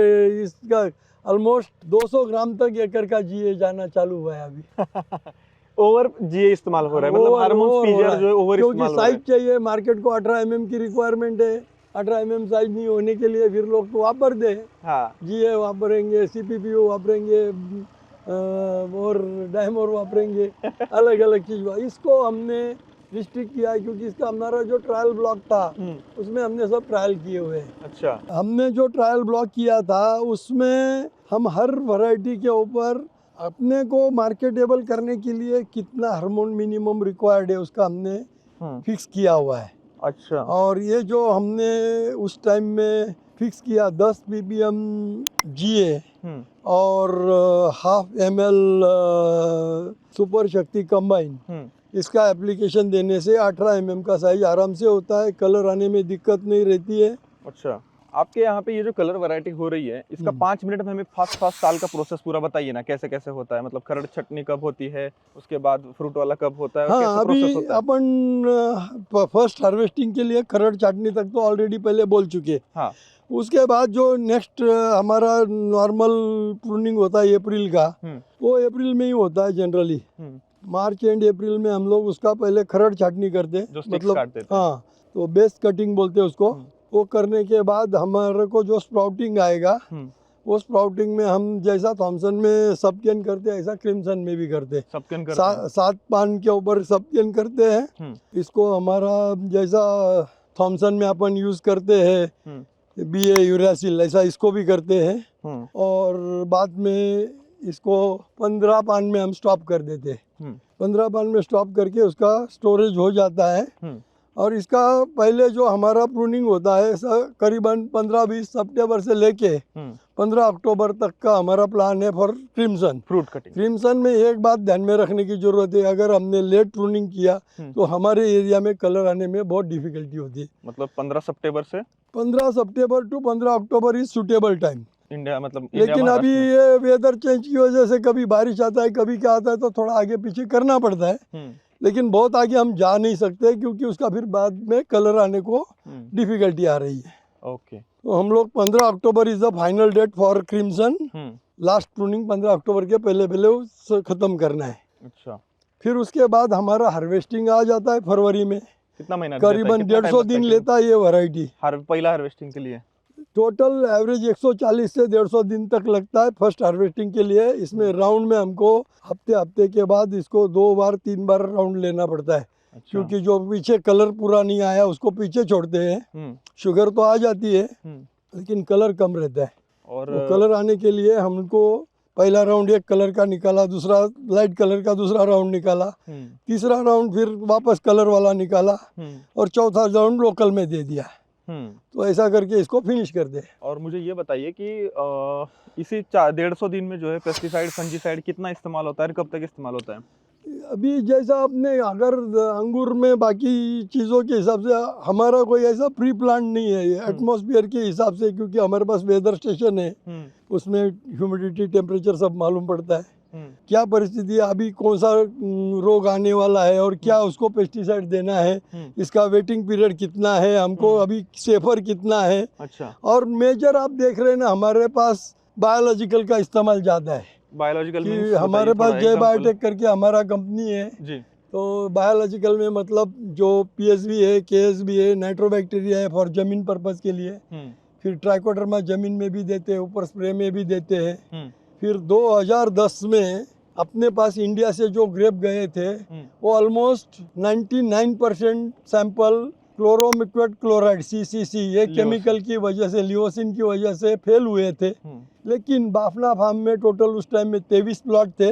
इसका ऑलमोस्ट 200 ग्राम तक एकड़ का GA जाना चालू हुआ है अभी। ओवर GA इस्तेमाल हो रहा है, मतलब हार्मोन स्पीजर जो है ओवर इस्तेमाल हो रहा है। क्योंकि साइज चाहिए, मार्केट को 18 mm की रिक्वायरमेंट है। 18 mm साइज नहीं होने के लिए फिर लोग तो वापरते हैं, GA वापरेंगे, CPPO वापरेंगे और डायमोर वापरेंगे, अलग अलग चीज। इसको हमने रिस्ट्रिक्ट किया है क्योंकि इसका हमारा जो ट्रायल ब्लॉक था उसमें हमने सब ट्रायल किए हुए हैं। अच्छा, हमने जो ट्रायल ब्लॉक किया था उसमें हम हर वैरायटी के ऊपर अपने को मार्केटेबल करने के लिए कितना हार्मोन मिनिमम रिक्वायर्ड है उसका हमने फिक्स किया हुआ है। अच्छा, और ये जो हमने उस टाइम में फिक्स किया 10 ppm GA और 1/2 ml सुपर शक्ति कंबाइन, इसका एप्लीकेशन देने से 18 mm का साइज आराम से होता है, कलर आने में दिक्कत नहीं रहती है। अच्छा, आपके यहाँ पे ये जो कलर वैरायटी हो रही है इसका 5 मिनट में हमें फास्ट साल का प्रोसेस पूरा बताइए ना, कैसे कैसे होता है, मतलब खरड़ छटनी कब होती है, उसके बाद फ्रूट वाला कब होता है, कैसे प्रोसेस होता है? अपन फर्स्ट हार्वेस्टिंग के लिए खरड़ छाटनी तक तो ऑलरेडी पहले बोल चुके। हाँ, उसके बाद जो नेक्स्ट हमारा नॉर्मल प्रूनिंग होता है अप्रैल का, वो अप्रैल में ही होता है जनरली। मार्च एंड अप्रैल में हम लोग उसका पहले खरड़ छाटनी करते, मतलब हाँ, तो बेस कटिंग बोलते हैं उसको। वो करने के बाद हमारे को जो स्प्राउटिंग आएगा, वो स्प्राउटिंग में हम जैसा थॉमसन में सबकेन करते हैं ऐसा क्रिम्सन में भी करते हैं। 7 पान के ऊपर सबकेन करते हैं। इसको हमारा जैसा थॉमसन में अपन यूज करते हैं BA यूरासिल, ऐसा इसको भी करते हैं। और बाद में इसको 15 पान में हम स्टॉप कर देते हैं। 15 पान में स्टॉप करके उसका स्टोरेज हो जाता है। और इसका पहले जो हमारा प्रूनिंग होता है करीबन 15-20 सितंबर से लेके 15 अक्टूबर तक का हमारा प्लान है for crimson. Fruit cutting. Crimson में एक बात ध्यान में रखने की जरूरत है, अगर हमने लेट प्रूनिंग किया तो हमारे एरिया में कलर आने में बहुत डिफिकल्टी होती है। मतलब 15 सितंबर से 15 September to 15 October is suitable time. India मतलब इंडिया लेकिन अभी ये वेदर चेंज की वजह से कभी बारिश आता है, कभी क्या आता है, तो थोड़ा आगे पीछे करना पड़ता है। लेकिन बहुत आगे हम जा नहीं सकते क्योंकि उसका फिर बाद में कलर आने को डिफिकल्टी आ रही है। ओके। तो हम लोग 15 October is the final date for crimson. Last pruning 15 October के पहले उसे खत्म करना है। अच्छा। फिर उसके बाद हमारा हार्वेस्टिंग आ जाता है फरवरी में। कितना महीना? करीबन 150 दिन लेता है ये वैरायटी। पहला हार्वेस्टिंग के लिए टोटल एवरेज 140 से 150 दिन तक लगता है फर्स्ट हार्वेस्टिंग के लिए। इसमें राउंड में हमको हफ्ते के बाद इसको 2 बार 3 बार राउंड लेना पड़ता है। अच्छा। क्योंकि जो पीछे कलर पूरा नहीं आया उसको पीछे छोड़ते हैं। शुगर तो आ जाती है लेकिन कलर कम रहता है। और तो कलर आने के लिए हमको पहला राउंड एक कलर का निकाला, दूसरा लाइट कलर का दूसरा राउंड निकाला, तीसरा राउंड फिर वापस कलर वाला निकाला और चौथा राउंड लोकल में दे दिया। तो ऐसा करके इसको फिनिश कर दे। और मुझे ये बताइए कि इसी 150 दिन में जो है पेस्टिसाइड फंजीसाइड कितना इस्तेमाल होता है, कब तक इस्तेमाल होता है? अभी जैसा आपने अगर अंगूर में बाकी चीज़ों के हिसाब से हमारा कोई ऐसा प्री प्लान नहीं है एटमॉस्फेयर के हिसाब से, क्योंकि हमारे पास वेदर स्टेशन है, उसमें ह्यूमिडिटी टेम्परेचर सब मालूम पड़ता है क्या परिस्थिति है, अभी कौन सा रोग आने वाला है और क्या उसको पेस्टिसाइड देना है, इसका वेटिंग पीरियड कितना है, हमको अभी सेफर कितना है। अच्छा। और मेजर आप देख रहे हैं ना, हमारे पास बायोलॉजिकल का इस्तेमाल ज़्यादा है। बायोलॉजिकल कि हमारे पास जय बायोटेक करके हमारा कंपनी है जी। तो बायोलॉजिकल में मतलब जो पीएसबी है, केएसबी है, नाइट्रोबैक्टीरिया है फॉर जमीन पर्पस के लिए, फिर ट्राइकोडर्मा जमीन में भी देते हैं, ऊपर स्प्रे में भी देते हैं। फिर 2010 में अपने पास इंडिया से जो ग्रेप गए थे वो ऑलमोस्ट 99% सैंपल क्लोरोमिक्वेट क्लोराइड CCC ये केमिकल की वजह से, लियोसिन की वजह से फेल हुए थे। लेकिन बाफना फार्म में टोटल उस टाइम में 23 प्लॉट थे,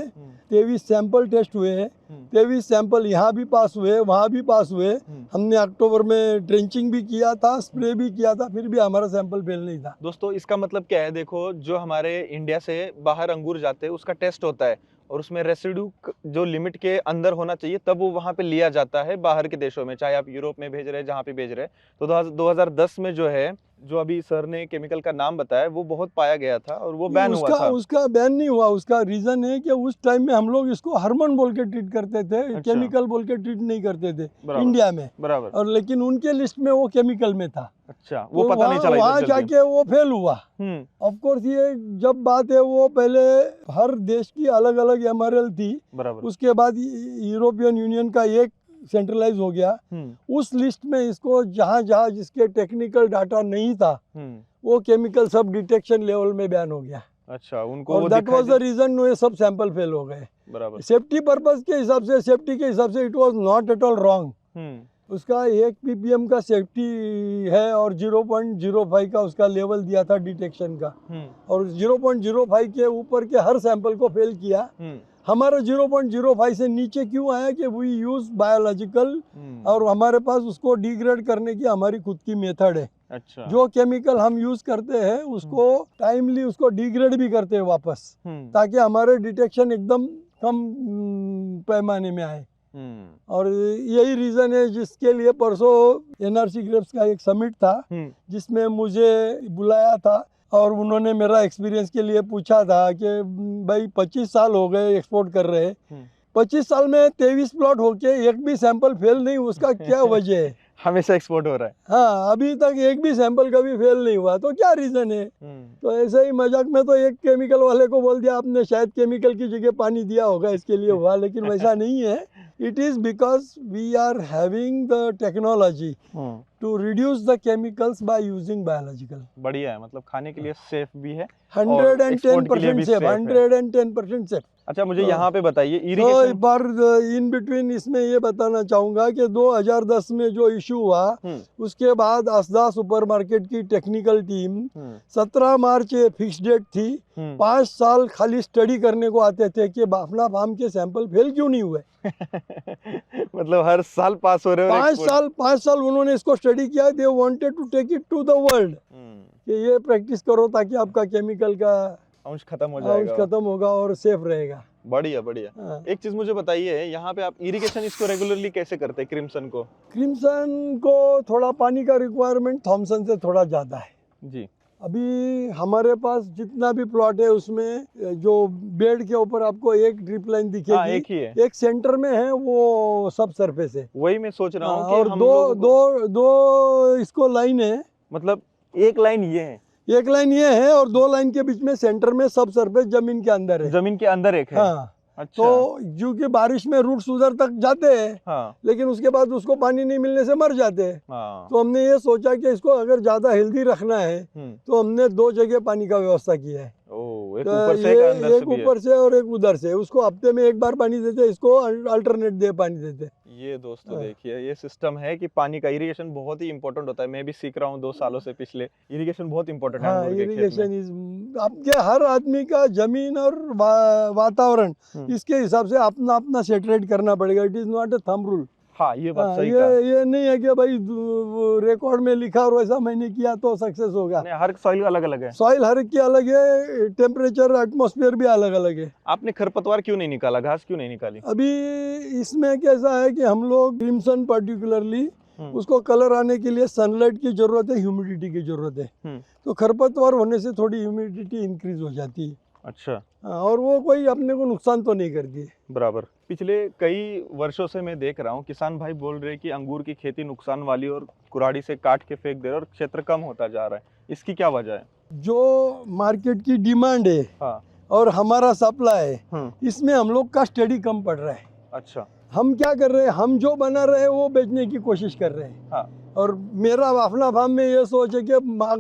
23 सैंपल टेस्ट हुए हैं, 23 सैंपल यहाँ भी पास हुए, वहाँ भी पास हुए। हमने अक्टूबर में ड्रेंचिंग भी किया था, स्प्रे भी किया था, फिर भी हमारा सैंपल फेल नहीं था। दोस्तों इसका मतलब क्या है, देखो जो हमारे इंडिया से बाहर अंगूर जाते हैं उसका टेस्ट होता है और उसमें रेसिड्यू जो लिमिट के अंदर होना चाहिए तब वो वहाँ पे लिया जाता है बाहर के देशों में, चाहे आप यूरोप में भेज रहे हैं, जहाँ पे भेज रहे हैं। तो 2010 में जो है, जो अभी सर ने केमिकल का नाम बताया, वो बहुत पाया गया था और वो बैन हुआ था। उसका बैन नहीं हुआ, उसका रीजन है कि उस टाइम में हम लोग इसको हार्मोन बोल के ट्रीट करते थे। अच्छा। केमिकल बोल के ट्रीट नहीं करते थे इंडिया में। बराबर। और लेकिन उनके लिस्ट में वो केमिकल में था। अच्छा। वो तो पता नहीं चला, वहाँ जाके वो फेल हुआ। ऑफ कोर्स ये जब बात है, वो पहले हर देश की अलग अलग MRL थी। बराबर। उसके बाद यूरोपियन यूनियन का एक सेंट्रलाइज हो गया। उस लिस्ट में इसको जहाँ जहाँ जिसके टेक्निकल डाटा नहीं था वो केमिकल सब डिटेक्शन लेवल में बैन हो गया। अच्छा। उनको और दैट वाज द रीजन ये सब सैंपल फेल हो गए। बराबर। सेफ्टी पर्पस के हिसाब से, सेफ्टी के हिसाब से it was not at all wrong. उसका 1 ppm का सेफ्टी है और 0.05 का उसका लेवल दिया था डिटेक्शन का, और 0.05 के ऊपर के हर सैंपल को फेल किया। हमारा 0.05 से नीचे क्यों आया कि वी यूज बायोलॉजिकल, और हमारे पास उसको डिग्रेड करने की हमारी खुद की मेथड है। अच्छा। जो केमिकल हम यूज करते हैं उसको टाइमली उसको डिग्रेड भी करते हैं वापस, ताकि हमारे डिटेक्शन एकदम कम पैमाने में आए। और यही रीजन है जिसके लिए परसों NRC ग्रेप्स का एक समिट था जिसमें मुझे बुलाया था और उन्होंने मेरा एक्सपीरियंस के लिए पूछा था कि भाई 25 साल हो गए एक्सपोर्ट कर रहे हैं, 25 साल में 23 प्लॉट होके एक भी सैंपल फेल नहीं, उसका क्या वजह है? हमेशा एक्सपोर्ट हो रहा है। हाँ, अभी तक एक भी सैंपल कभी फेल नहीं हुआ, तो क्या रीजन है? तो ऐसे ही मजाक में तो एक केमिकल वाले को बोल दिया आपने, शायद केमिकल की जगह पानी दिया होगा इसके लिए हुआ, लेकिन वैसा नहीं है। It is because we are having the technology to reduce the chemicals by using biological. बढ़िया है, मतलब खाने के लिए सेफ भी है, 110% सेफ, 110% सेफ। अच्छा, मुझे हाँ। यहाँ पे बताइए तो एक इरिगेशन। बार इन बिटवीन इसमें ये बताना चाहूँगा कि 2010 में जो इशू हुआ, उसके बाद असदा सुपरमार्केट की टेक्निकल टीम 17 मार्च फिक्स डेट थी, 5 साल खाली स्टडी करने को आते थे कि बाफना फार्म के सैंपल फेल क्यों नहीं हुए। मतलब हर साल पास हो रहे हो और export। 5 साल उन्होंने इसको स्टडी किया। They wanted to take it to the world कि ये प्रैक्टिस करो ताकि आपका केमिकल का अंश खत्म हो अंश जाएगा। खत्म होगा और सेफ रहेगा। बढ़िया बढ़िया। हाँ। एक चीज मुझे बताइए, यहाँ पे आप इरिगेशन इसको रेगुलरली कैसे करते हैं क्रिम्सन को? क्रिम्सन को थोड़ा पानी का रिक्वायरमेंट थॉमसन से थोड़ा ज़्यादा है जी। अभी हमारे पास जितना भी प्लॉट है उसमें जो बेड के ऊपर आपको एक ड्रिप लाइन हाँ, दिखेगी, एक ही है। एक सेंटर में है, वो सब सरफेस है। वही मैं सोच रहा हूँ हाँ, कि और हम दो लोगों को- दो दो इसको लाइन है। मतलब एक लाइन ये है, एक लाइन ये है और दो लाइन के बीच में सेंटर में सब सरफेस जमीन के अंदर है। जमीन के अंदर एक है। हाँ, अच्छा। तो क्योंकि बारिश में रूट्स उधर तक जाते हैं, हाँ लेकिन उसके बाद उसको पानी नहीं मिलने से मर जाते हैं। हाँ। तो हमने ये सोचा कि इसको अगर ज्यादा हेल्दी रखना है तो हमने 2 जगह पानी का व्यवस्था किया है। ओ, एक तो ऊपर से एक अंदर से एक भी है। ऊपर से और एक उधर से, उसको हफ्ते में एक बार पानी देते, इसको अल्टरनेट डे पानी देते। ये दोस्तों हाँ। देखिए, ये सिस्टम है कि पानी का इरिगेशन बहुत ही इंपॉर्टेंट होता है। मैं भी सीख रहा हूँ 2 सालों से पिछले। इरिगेशन बहुत इंपॉर्टेंट है हाँ, अंगूर के खेत में। इरिगेशन इज आपके हर आदमी का जमीन और वातावरण इसके हिसाब से अपना अपना सेटरेट करना पड़ेगा। It is not a thumb rule. हाँ, ये बात हाँ, सही कहा। ये नहीं है कि भाई रिकॉर्ड में लिखा और वैसा मैंने किया तो सक्सेस होगा। नहीं, हर सॉइल अलग अलग है। सॉइल हर एक की अलग है, टेम्परेचर एटमॉस्फेयर भी अलग अलग है। आपने खरपतवार क्यों नहीं निकाला, घास क्यों नहीं निकाली? अभी इसमें कैसा है कि हम लोग क्रिम्सन पर्टिकुलरली उसको कलर आने के लिए सनलाइट की जरूरत है, ह्यूमिडिटी की जरूरत है। तो खरपतवार होने से थोड़ी ह्यूमिडिटी इंक्रीज हो जाती है। अच्छा। हाँ, और वो कोई अपने को नुकसान तो नहीं करती है। बराबर। पिछले कई वर्षों से मैं देख रहा हूँ किसान भाई बोल रहे हैं कि अंगूर की खेती नुकसान वाली और कुराड़ी से काट के फेंक दे रहे और क्षेत्र कम होता जा रहा है। इसकी क्या वजह है? जो मार्केट की डिमांड है हाँ। और हमारा सप्लाई है, इसमें हम लोग का स्टडी कम पड़ रहा है। अच्छा। हम क्या कर रहे हैं, हम जो बना रहे हैं वो बेचने की कोशिश कर रहे हैं। हाँ। और मेरा अपना फार्म में ये सोच है कि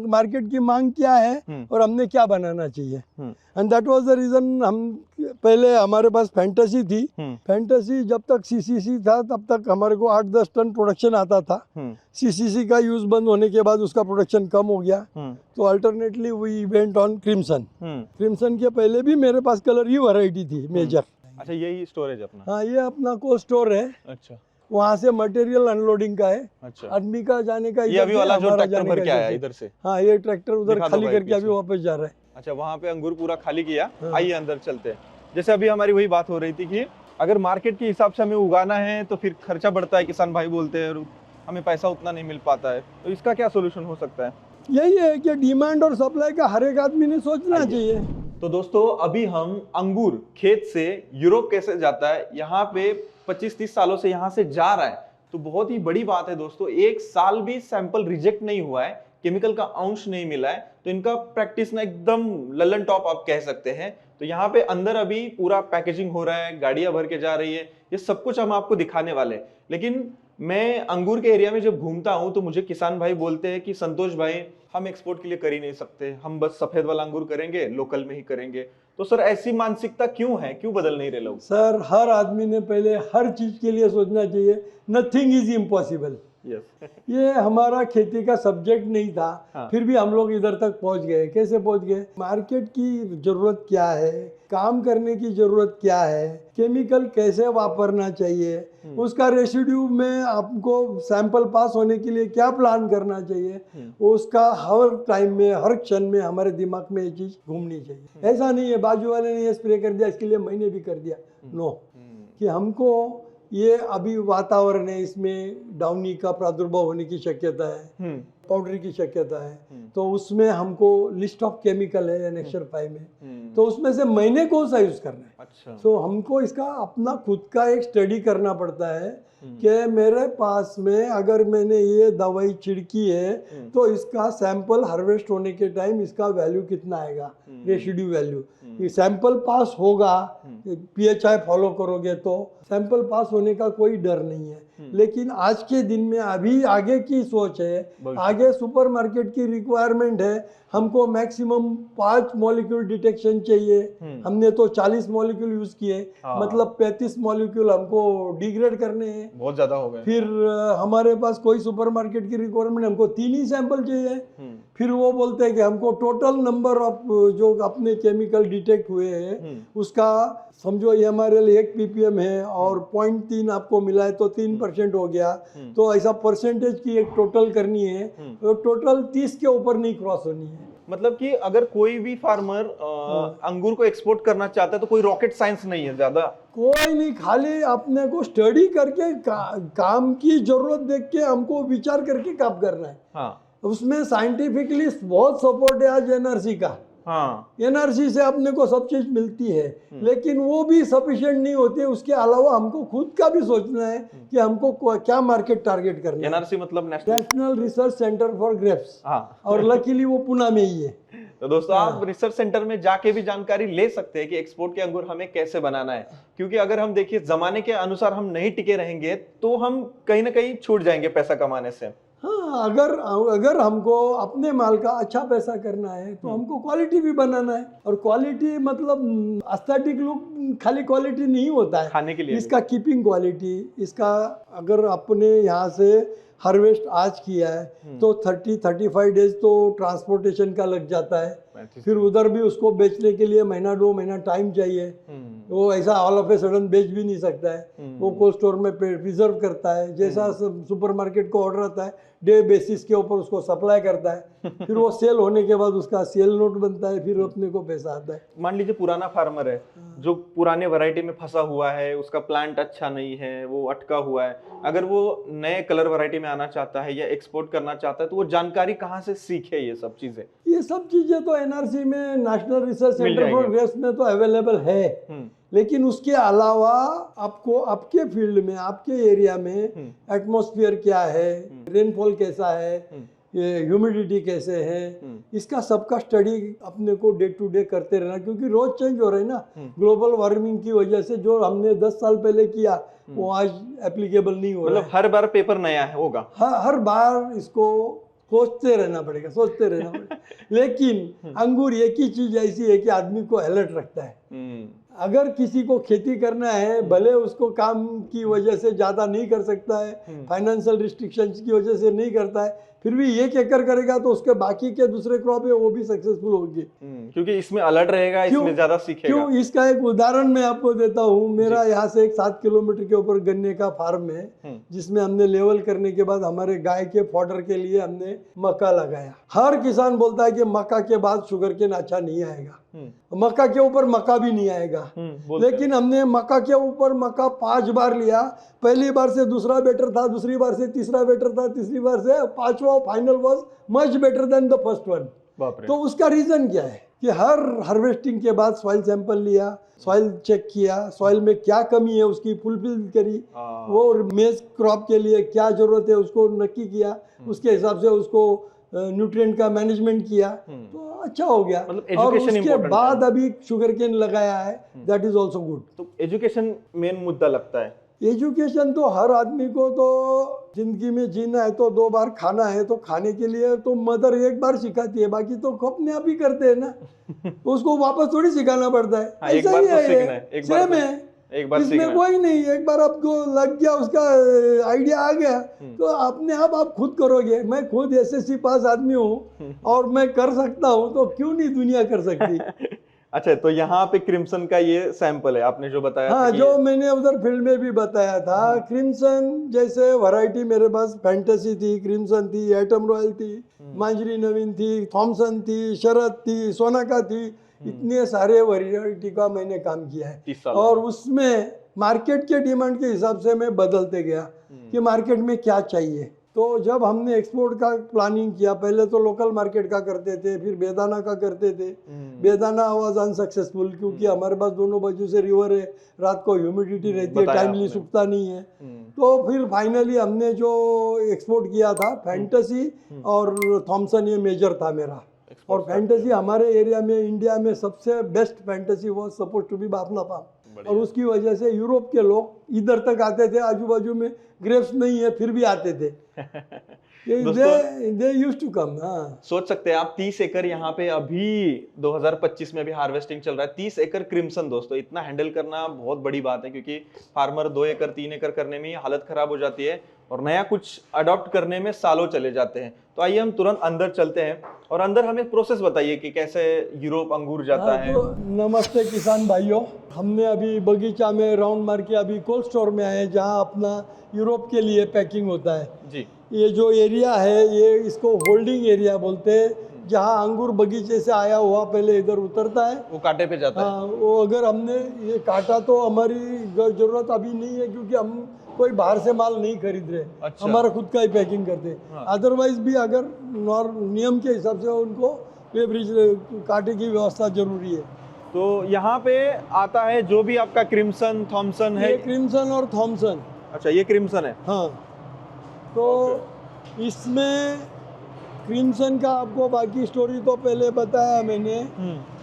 मार्केट की मांग क्या है और हमने क्या बनाना चाहिए। And that was the reason. हम पहले हमारे पास फैंटेसी थी। फैंटेसी जब तक सीसीसी था तब तक हमारे को 8-10 टन प्रोडक्शन आता था। सीसीसी का यूज बंद होने के बाद उसका प्रोडक्शन कम हो गया, तो alternately we went on crimson. Crimson के पहले भी मेरे पास कलर ही वैरायटी थी मेजर। अच्छा, यही स्टोरेज अपना? हाँ, ये अपना कोल्ड स्टोर है। अच्छा। वहाँ से मटेरियल अनलोडिंग का है। अच्छा। आदमी का जाने का ये अभी वाला जो ट्रैक्टर भर के आया इधर से? हाँ, ये ट्रैक्टर उधर दिखा दो खाली भाई करके अभी पीछे। वापस जा रहा है। अच्छा, वहाँ पे अंगूर पूरा खाली किया। हाँ। आइए अंदर चलते हैं। जैसे अभी हमारी वही बात हो रही थी कि अगर मार्केट के हिसाब से हमें उगाना है तो फिर खर्चा बढ़ता है, किसान भाई बोलते हैं, और हमें पैसा उतना नहीं मिल पाता है। तो इसका क्या सोल्यूशन हो सकता है? यही है कि डिमांड और सप्लाई का हर एक आदमी ने सोचना चाहिए। तो दोस्तों, अभी हम अंगूर खेत से यूरोप कैसे जाता है, यहाँ पे 25-30 सालों से यहाँ से जा रहा है, तो बहुत ही बड़ी बात है दोस्तों। 1 साल भी सैंपल रिजेक्ट नहीं हुआ है, केमिकल का अंश नहीं मिला है, तो इनका प्रैक्टिस ना एकदम ललन टॉप आप कह सकते हैं। तो यहाँ पे अंदर अभी पूरा पैकेजिंग हो रहा है, गाड़ियां भर के जा रही है, ये सब कुछ हम आपको दिखाने वाले हैं। लेकिन मैं अंगूर के एरिया में जब घूमता हूं तो मुझे किसान भाई बोलते हैं कि संतोष भाई, हम एक्सपोर्ट के लिए कर ही नहीं सकते, हम बस सफेद वाला अंगूर करेंगे, लोकल में ही करेंगे। तो सर, ऐसी मानसिकता क्यों है, क्यों बदल नहीं रहे लोग? सर, हर आदमी ने पहले हर चीज के लिए सोचना चाहिए, नथिंग इज इम्पॉसिबल। ये हमारा खेती का सब्जेक्ट नहीं था। हाँ। फिर भी हम लोग इधर तक पहुंच गए। कैसे पहुंच गए? मार्केट की जरूरत क्या है, काम करने की जरूरत क्या है, केमिकल कैसे वापरना चाहिए, उसका रेसिड्यू में आपको सैंपल पास होने के लिए क्या प्लान करना चाहिए, उसका हर टाइम में हर क्षण में हमारे दिमाग में ये चीज घूमनी चाहिए। ऐसा नहीं है बाजू वाले ने ये स्प्रे कर दिया इसके लिए मैंने भी कर दिया। नो, कि हमको ये अभी वातावरण है, इसमें डाउनी का प्रादुर्भाव होने की शक्यता है, पाउडर की शक्यता है, तो उसमें हमको लिस्ट ऑफ केमिकल है एनेक्सर 5 में, तो उसमें से मैंने कौन सा यूज करना है। अच्छा। तो हमको इसका अपना खुद का एक स्टडी करना पड़ता है कि मेरे पास में अगर मैंने ये दवाई छिड़की है तो इसका सैंपल हार्वेस्ट होने के टाइम इसका वैल्यू कितना आएगा, रेसिड्यू वैल्यू। ये सैंपल पास होगा, पीएचआई फॉलो करोगे तो सैंपल पास होने का कोई डर नहीं है। लेकिन आज के दिन में अभी आगे की सोच है, आगे सुपरमार्केट की रिक्वायरमेंट है, हमको मैक्सिमम 5 मॉलिक्यूल डिटेक्शन चाहिए। हमने तो 40 मॉलिक्यूल यूज किए, मतलब 35 मॉलिक्यूल हमको डिग्रेड करने हैं, बहुत ज्यादा हो गए। फिर हमारे पास कोई सुपरमार्केट की रिक्वायरमेंट, हमको 3 ही सैंपल चाहिए। फिर वो बोलते हैं कि हमको टोटल नंबर ऑफ जो अपने केमिकल डिटेक्ट हुए हैं उसका समझो ये हमारे लिए 1 ppm है और 0.3 आपको मिला है तो 3% हो गया। तो ऐसा परसेंटेज की एक टोटल करनी है, तो टोटल 30 के ऊपर नहीं क्रॉस होनी है। मतलब कि अगर कोई भी फार्मर अंगूर को एक्सपोर्ट करना चाहता है तो कोई रॉकेट साइंस नहीं है ज्यादा, कोई नहीं, खाली अपने को स्टडी करके काम की जरूरत देख के हमको विचार करके काम करना है। हाँ उसमें साइंटिफिकली बहुत सपोर्ट है आज एनआरसी का। हाँ एनआरसी से अपने को सब चीज मिलती है, लेकिन वो भी सफिशिएंट नहीं होती है। उसके अलावा हमको खुद का भी सोचना है कि हमको क्या मार्केट टारगेट करना है। एनआरसी मतलब national research centre for grapes, हाँ और लकीली वो पुणे में ही है। तो दोस्तों आप रिसर्च सेंटर में जाके भी जानकारी ले सकते हैं कि एक्सपोर्ट के अंगूर हमें कैसे बनाना है, क्योंकि अगर हम देखिए जमाने के अनुसार हम नहीं टिके रहेंगे तो हम कहीं ना कहीं छूट जाएंगे पैसा कमाने से। हाँ, अगर हमको अपने माल का अच्छा पैसा करना है तो हमको क्वालिटी भी बनाना है। और क्वालिटी मतलब एस्थेटिक लुक खाली क्वालिटी नहीं होता है, खाने के लिए इसका कीपिंग क्वालिटी, इसका अगर अपने यहाँ से हार्वेस्ट आज किया है तो 30-35 डेज तो ट्रांसपोर्टेशन का लग जाता है, फिर उधर भी उसको बेचने के लिए महीना 2 महीना टाइम चाहिए। वो ऐसा ऑल ऑफ ए सडन बेच भी नहीं सकता है, वो कोल्ड स्टोर में प्रिजर्व करता है। जैसा सुपरमार्केट को ऑर्डर आता है डे बेसिस के ऊपर उसको सप्लाई करता है, फिर वो सेल होने के बाद उसका सेल नोट बनता है, फिर अपने को पैसा आता है। मान लीजिए पुराना फार्मर है जो पुराने वैरायटी में फंसा हुआ है, उसका प्लांट अच्छा नहीं है, वो अटका हुआ है, अगर वो नए कलर वैरायटी में आना चाहता है या एक्सपोर्ट करना चाहता है तो वो जानकारी कहाँ से सीखे ये सब चीजें? ये सब चीजें तो एनआरसी में, national research centre for grapes में तो अवेलेबल है, लेकिन उसके अलावा आपको आपके फील्ड में, आपके एरिया में एटमॉस्फेयर क्या है, रेनफॉल कैसा है, ह्यूमिडिटी कैसे है, इसका सबका स्टडी अपने को डे टू डे करते रहना, क्योंकि रोज चेंज हो रहा है ना। ग्लोबल वार्मिंग की वजह से जो हमने 10 साल पहले किया वो आज एप्लीकेबल नहीं हो रहा है। हर बार पेपर नया होगा, हर बार इसको सोचते रहना पड़ेगा। लेकिन अंगूर एक ही चीज ऐसी है कि आदमी को अलर्ट रखता है। अगर किसी को खेती करना है, भले उसको काम की वजह से ज्यादा नहीं कर सकता है, फाइनेंशियल रिस्ट्रिक्शंस की वजह से नहीं करता है, फिर भी 1 एकड़ करेगा तो उसके बाकी के दूसरे क्रॉप है वो भी सक्सेसफुल होगी, क्योंकि इसमें अलर्ट रहेगा, इसमें ज्यादा सीखेगा। क्यों? इसका एक उदाहरण मैं आपको देता हूँ। मेरा यहाँ से एक 7 किलोमीटर के ऊपर गन्ने का फार्म है, जिसमें हमने लेवल करने के बाद हमारे गाय के फॉडर के लिए हमने मक्का लगाया। हर किसान बोलता है कि मक्का के बाद शुगर केन अच्छा नहीं आएगा, मक्का के ऊपर मक्का भी नहीं आएगा, लेकिन हमने मक्का के ऊपर मक्का 5 बार लिया। पहली बार से दूसरा बेटर था, दूसरी बार से तीसरा बेटर था, तीसरी बार से पांचवा final was much better than the first one. तो उसका रीजन क्या है कि हर हार्वेस्टिंग के बाद सॉइल सैंपल लिया, सॉइल चेक किया, सॉइल में क्या कमी है उसकी फुलफिल करी, वो मेज क्रॉप के लिए क्या जरूरत है उसको नक्की किया, उसके हिसाब से उसको न्यूट्रिएंट का मैनेजमेंट किया, तो अच्छा हो गया। मतलब और एजुकेशन उसके बाद अभी शुगर केन लगाया है, दैट इज ऑल्सो गुड। तो एजुकेशन मेन मुद्दा लगता है। एजुकेशन तो हर आदमी को तो जिंदगी में जीना है तो 2 बार खाना है, तो खाने के लिए तो मदर 1 बार सिखाती है, बाकी तो अपने आप ही करते हैं ना। उसको वापस थोड़ी सिखाना पड़ता है। हाँ, एक बार तो सीखना है, सेम है, इसमें कोई नहीं। एक बार आपको लग गया, उसका आइडिया आ गया तो अपने आप खुद करोगे। मैं खुद एसएससी पास आदमी हूँ और मैं कर सकता हूँ, तो क्यों नहीं दुनिया कर सकती। अच्छा, तो यहाँ पे क्रिम्सन का ये सैंपल है आपने जो बताया। हाँ, जो मैंने उधर फील्ड में भी बताया था। क्रिम्सन जैसे वैरायटी मेरे पास फैंटेसी थी, क्रिम्सन थी, एटम रॉयल थी, मांजरी नवीन थी, थॉमसन थी, शरद थी, सोनाका थी, इतने सारे वैरायटी का मैंने काम किया है। और उसमें मार्केट के डिमांड के हिसाब से मैं बदलते गया कि मार्केट में क्या चाहिए। तो जब हमने एक्सपोर्ट का प्लानिंग किया, पहले तो लोकल मार्केट का करते थे, फिर बेदाना का करते थे। बेदाना वाज अनसक्सेसफुल क्योंकि हमारे पास दोनों बाजू से रिवर है, रात को ह्यूमिडिटी रहती है, टाइमली सूखता नहीं है। तो फिर फाइनली हमने जो एक्सपोर्ट किया था फैंटेसी और थॉमसन, ये मेजर था मेरा। और फैंटेसी हमारे एरिया में, इंडिया में सबसे best fantasy was suppose to be Bafna palm. बढ़िया। और उसकी वजह से यूरोप के लोग इधर तक आते थे, आजू बाजू में ग्रेप्स नहीं है फिर भी आते थे। They used to come. हाँ, सोच सकते हैं आप 30 एकड़ यहाँ पे अभी 2025 में अभी हार्वेस्टिंग चल रहा है। 30 एकड़ क्रिम्सन दोस्तों, इतना हैंडल करना बहुत बड़ी बात है, क्योंकि फार्मर 2 एकड़ 3 एकड़ करने में ही हालत खराब हो जाती है और नया कुछ अडॉप्ट करने में सालों चले जाते हैं। तो आइए हम तुरंत अंदर चलते हैं और अंदर हमें प्रोसेस बताइए कि कैसे यूरोप अंगूर जाता है। तो नमस्ते किसान भाइयों, हमने अभी बगीचा में राउंड मार के अभी कोल्ड स्टोर में आए जहाँ अपना यूरोप के लिए पैकिंग होता है। जी, ये जो एरिया है ये इसको होल्डिंग एरिया बोलते हैं, जहाँ अंगूर बगीचे से आया हुआ पहले इधर उतरता है, वो कांटे पे जाता है। हाँ, वो अगर हमने ये काटा तो हमारी जरूरत अभी नहीं है, क्योंकि हम कोई बाहर से माल नहीं खरीद रहे। अच्छा। हमारा खुद का ही पैकिंग करते हैं। हाँ। अदरवाइज भी अगर नियम के हिसाब से उनको वेब्रिज काटे की व्यवस्था जरूरी है। तो यहाँ पे आता है जो भी आपका क्रिम्सन थॉमसन है। ये क्रिम्सन और थॉमसन। अच्छा, ये क्रिम्सन है। हाँ, तो इसमें क्रिम्सन का आपको बाकी स्टोरी तो पहले बताया मैंने।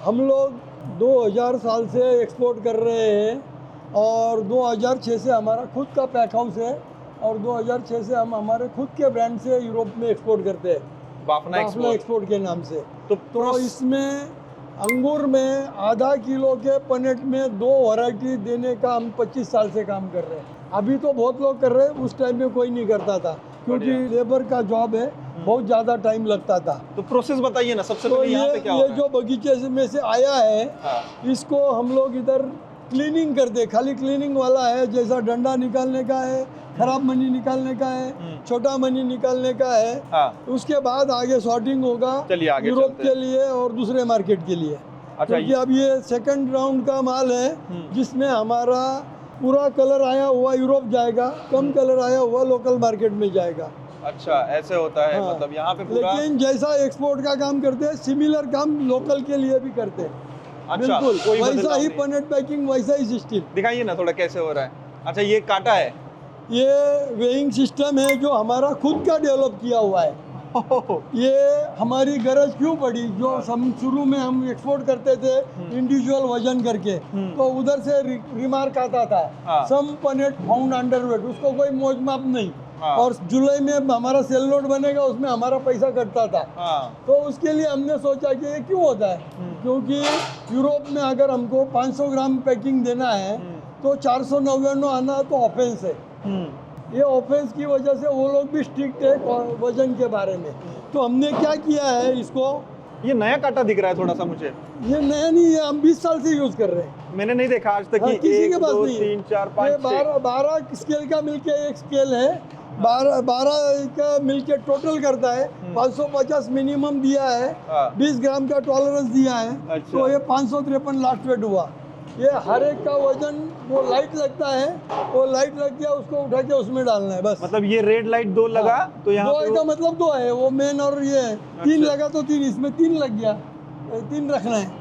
हम लोग 2000 साल से एक्सपोर्ट कर रहे हैं और 2006 से हमारा खुद का पैक हाउस है और 2006 से हम हमारे खुद के ब्रांड से यूरोप में एक्सपोर्ट करते हैं, बाफना एक्सपोर्ट के नाम से। तो तो इसमें अंगूर में आधा किलो के पनेट में 2 वैरायटी देने का हम 25 साल से काम कर रहे हैं। अभी तो बहुत लोग कर रहे हैं, उस टाइम में कोई नहीं करता था, क्योंकि लेबर का जॉब है, बहुत ज़्यादा टाइम लगता था। तो प्रोसेस बताइए ना सबसे तो पहले यहाँ पे क्या ये होता है? जो बगीचे में से आया है, हाँ। इसको हम लोग इधर क्लीनिंग करते, खाली क्लीनिंग वाला है, जैसा डंडा निकालने का है, खराब मनी निकालने का है, छोटा मनी निकालने का है। हाँ। उसके बाद आगे सॉर्टिंग होगा चलिए आगे यूरोप चलते के हैं। लिए और दूसरे मार्केट के लिए। अच्छा, क्योंकि अब ये सेकंड राउंड का माल है, जिसमें हमारा पूरा कलर आया हुआ यूरोप जाएगा, कम कलर आया हुआ लोकल मार्केट में जाएगा। अच्छा, ऐसे होता है। हाँ। मतलब यहाँ पे पूरा। लेकिन जैसा एक्सपोर्ट का काम करते हैं, सिमिलर काम लोकल के लिए भी करते हैं। अच्छा, बिल्कुल कोई वैसा बदलाव ही नहीं। पनेट पैकिंग, वैसा ही सिस्टम। दिखाइए ना थोड़ा कैसे हो रहा है। अच्छा, ये काटा है। ये वेइंग सिस्टम है जो हमारा खुद का डेवलप किया हुआ है। ये हमारी गरज क्यों पड़ी, जो शुरू में हम एक्सपोर्ट करते थे इंडिविजुअल वजन करके, तो उधर से रिमार्क आता था, हाँ। सम पनेट फाउंड अंडरवेट, उसको कोई मौज माप नहीं। हाँ। और जुलाई में हमारा सेल नोट बनेगा, उसमें हमारा पैसा कटता था। हाँ। तो उसके लिए हमने सोचा कि ये क्यों होता है, क्योंकि यूरोप में अगर हमको 500 ग्राम पैकिंग देना है तो 499 आना तो ऑफेंस है। ये ऑफेंस की वजह से वो लोग भी स्ट्रिक्ट है वजन के बारे में। तो हमने क्या किया है, इसको, ये नया काटा दिख रहा है थोड़ा सा मुझे। ये नया नहीं है, हम 20 साल से यूज कर रहे हैं। मैंने नहीं देखा आज तक हाँ, कि किसी 1 के पास 2 नहीं है। 3 4 5 ये 6 12 स्केल का मिलके एक स्केल है, 12 का मिलके टोटल करता है। 550 मिनिमम दिया है, हाँ। 20 ग्राम का टॉलरेंस दिया है। अच्छा। तो ये 553 लास्ट वेट हुआ। ये हर एक का वजन वो लाइट लगता है, वो लाइट लग गया, उसको उठा के उसमें डालना है बस। मतलब ये रेड लाइट 2 लगा तो यहाँ पे दो का मतलब 2 है, वो मेन और ये 3 अच्छा। लगा तो 3, इसमें 3 लग गया, 3 रखना है।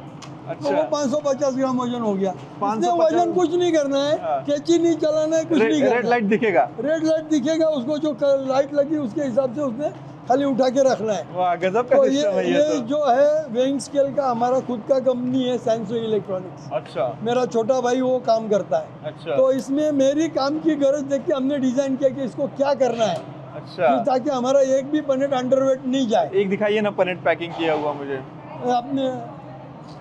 तो वो अच्छा, 550 ग्राम वजन हो गया। 550 इसमें वजन कुछ नहीं करना है, हाँ। कैंची नहीं चलाना है, कुछ नहीं रेड करना। लाइट दिखेगा। रेड लाइट दिखेगा, उसको जो लाइट लगी उसके हिसाब से उसने खाली उठा के रखना है। वाह, गजब का तो सिस्टम है ये ये तो। जो है वेइंग स्केल का हमारा खुद का कंपनी है, सैनसो इलेक्ट्रॉनिक्स। अच्छा, मेरा छोटा भाई वो काम करता है। अच्छा, तो इसमें मेरी काम की गरज देख के हमने डिजाइन किया कि इसको क्या करना है, अच्छा। कि ताकि हमारा एक भी पनेट अंडरवेट नहीं जाए। एक दिखाइए ना पनेट पैकिंग किया हुआ मुझे। आपने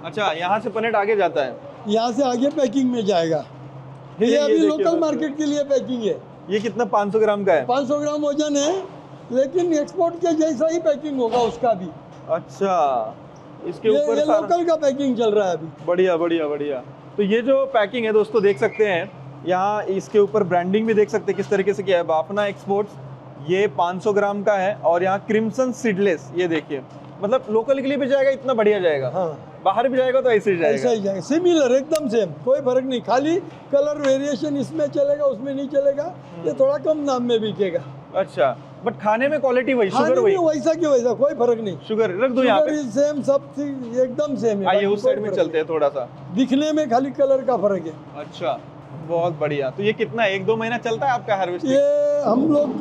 अच्छा, यहाँ से पनेट आगे जाता है। यहाँ से आगे पैकिंग में जाएगा। ये अभी देखिए लोकल दोस्तों। मार्केट के लिए पैकिंग है। ये कितना 500 ग्राम का है? 500 ग्राम वजन है, लेकिन एक्सपोर्ट के जैसा ही पैकिंग होगा उसका भी। अच्छा, इसके ये ऊपर सारा लोकल का पैकिंग चल रहा है अभी। बढ़िया बढ़िया बढ़िया। तो ये जो पैकिंग है दोस्तों देख सकते हैं, यहाँ इसके ऊपर ब्रांडिंग भी देख सकते हैं किस तरीके से किया है। बाफना एक्सपोर्ट्स, ये 500 ग्राम का है और यहाँ क्रिम्सन सीडलेस, ये देखिए, मतलब लोकल के लिए भी जाएगा, इतना बढ़िया जाएगा। हाँ, बाहर भी जाएगा तो ऐसे ही ऐसा जाएगा। ही जाएगा, सिमिलर, एकदम सेम, कोई फर्क नहीं। खाली कलर वेरिएशन इसमें चलेगा, उसमें नहीं चलेगा। ये थोड़ा कम दाम में बिकेगा। अच्छा, बट खाने में क्वालिटी वही, खाने शुगर वही। में वैसा की वैसा, कोई फर्क नहीं। शुगर रख दो यहाँ पे। सेम, सब एकदम सेम है। आइए बाकी उस साइड कोई में फर्क चलते हैं थोड़ा सा। नहीं। दिखने में खाली कलर का फर्क है। अच्छा, बहुत बढ़िया। तो ये कितना 1-2 महीना चलता है आपका हार्वेस्टिंग? ये हम लोग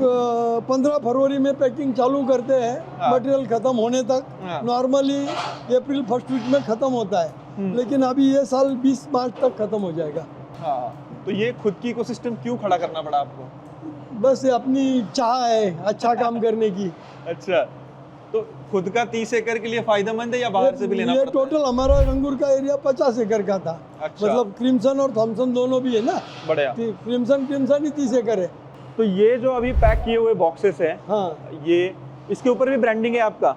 15 फरवरी में पैकिंग चालू करते हैं, हाँ। मटेरियल खत्म होने तक। हाँ। नॉर्मली अप्रैल फर्स्ट वीक में खत्म होता है, लेकिन अभी ये साल 20 मार्च तक खत्म हो जाएगा। हाँ, तो ये खुद की इकोसिस्टम क्यों खड़ा करना पड़ा आपको? बस ये अपनी चाह है अच्छा काम करने की। अच्छा, तो खुद का 30 एकड़ के लिए फायदेमंद है या बाहर से भी लेना ये पड़ता है? टोटल हमारा अंगूर का एरिया 50 एकड़ का था। अच्छा। मतलब क्रिम्सन और थॉमसन दोनों भी है ना। बढ़िया। क्रिम्सन ही 30 एकड़ है। तो ये जो अभी पैक किए हुए बॉक्सेस हैं, हाँ, ये इसके ऊपर भी ब्रांडिंग है आपका?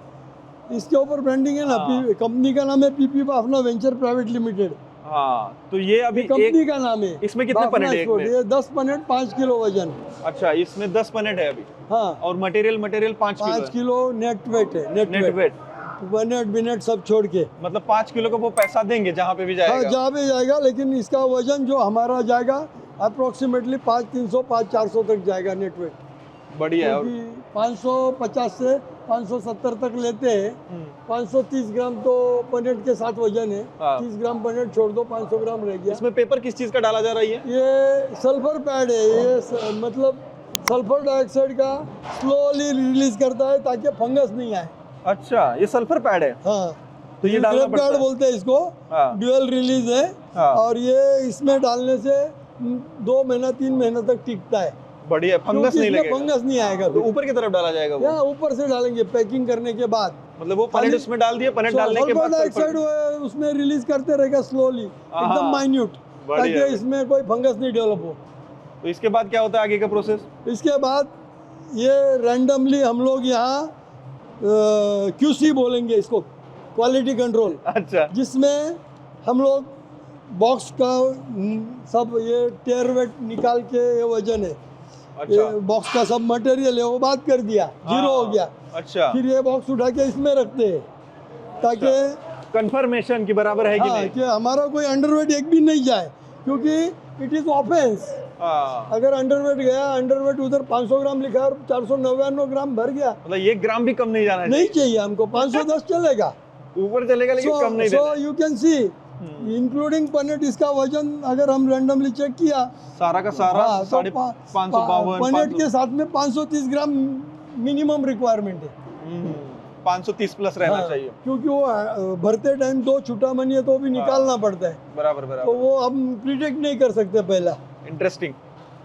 इसके ऊपर ब्रांडिंग है ना। हाँ। कंपनी का नाम है PP Bafna venture private limited. हाँ, तो ये अभी कंपनी का नाम है। इसमें कितने बाफना पनेट है एक एक्सपोर्ट। में? ये 10 पनेट 5 किलो वजन। अच्छा, इसमें 10 पनेट है अभी। हाँ, और मटेरियल 5 किलो 5 है। किलो नेट वेट है। नेट वेट पनेट बिनेट सब छोड़ के। मतलब 5 किलो का वो पैसा देंगे जहाँ पे भी हाँ, जाएगा? जहाँ भी जाएगा, लेकिन इसका वजन जो हमारा जाएगा अप्रोक्सीमेटली 5-300 5-400 तक जाएगा नेट वेट। बढ़िया है। और 550 से 570 तक लेते हैं। 530 ग्राम तो पनेट के साथ वजन है। हाँ। 30 ग्राम पनेट छोड़ दो, 500 ग्राम रह गया। इसमें पेपर किस चीज का डाला जा रहा है? ये सल्फर पैड है। ये मतलब सल्फर डाइऑक्साइड का स्लोली रिलीज करता है ताकि फंगस नहीं आए। अच्छा, ये सल्फर पैड है। हाँ, तो ये डालना ग्रेप पड़ता गार्ड है? बोलते हैं इसको। हाँ। ड्यूअल रिलीज है। हाँ। और ये इसमें डालने से 2 महीना 3 महीना तक टिकता है। बढ़िया, फंगस नहीं लगेगा। फंगस नहीं आएगा। तो ऊपर की तरफ डाला जाएगा वो? या ऊपर से डालेंगे पैकिंग करने के बाद। मतलब वो पनेट उसमें डाल दिए, पनेट डालने के बाद डाइऑक्साइड उसमें रिलीज करते रहेगा स्लोली, एकदम माइन्यूट, ताकि इसमें कोई फंगस नहीं डेवलप हो। तो इसके बाद क्या होता है आगे का प्रोसेस? इसके बाद ये रैंडमली हम लोग यहाँ क्यूसी बोलेंगे इसको, क्वालिटी कंट्रोल। अच्छा। जिसमें हम लोग बॉक्स का सब ये टेयर वेट निकाल के ये वजन है। अच्छा। ये बॉक्स का सब मटेरियल है वो बात कर दिया, जीरो हो गया। अच्छा। फिर ये बॉक्स उठा के इसमें रखते हैं ताकि कंफर्मेशन की बराबर है कि हाँ, नहीं? कि हमारा कोई अंडरवेट एक भी नहीं जाए, क्योंकि इट इज ऑफेंस। अगर अंडरवेट गया, अंडरवेट उधर 500 ग्राम लिखा है और 499 ग्राम भर गया, मतलब 1 ग्राम भी कम नहीं जाना नहीं चाहिए हमको। 510 चलेगा, ऊपर चलेगा लेकिन कम नहीं सो देना। You can see including Punnett, इसका वजन अगर हम रैंडमली चेक किया सारा का सारा हाँ, तो 552 पनेट के साथ में 530 ग्राम मिनिमम रिक्वायरमेंट है। 530 प्लस रहना हाँ, चाहिए। क्योंकि वो भरते टाइम 2 छूटा मनी है तो भी निकालना पड़ता है। बराबर तो बराबर। वो हम प्रिडिक्ट नहीं कर सकते पहला। इंटरेस्टिंग।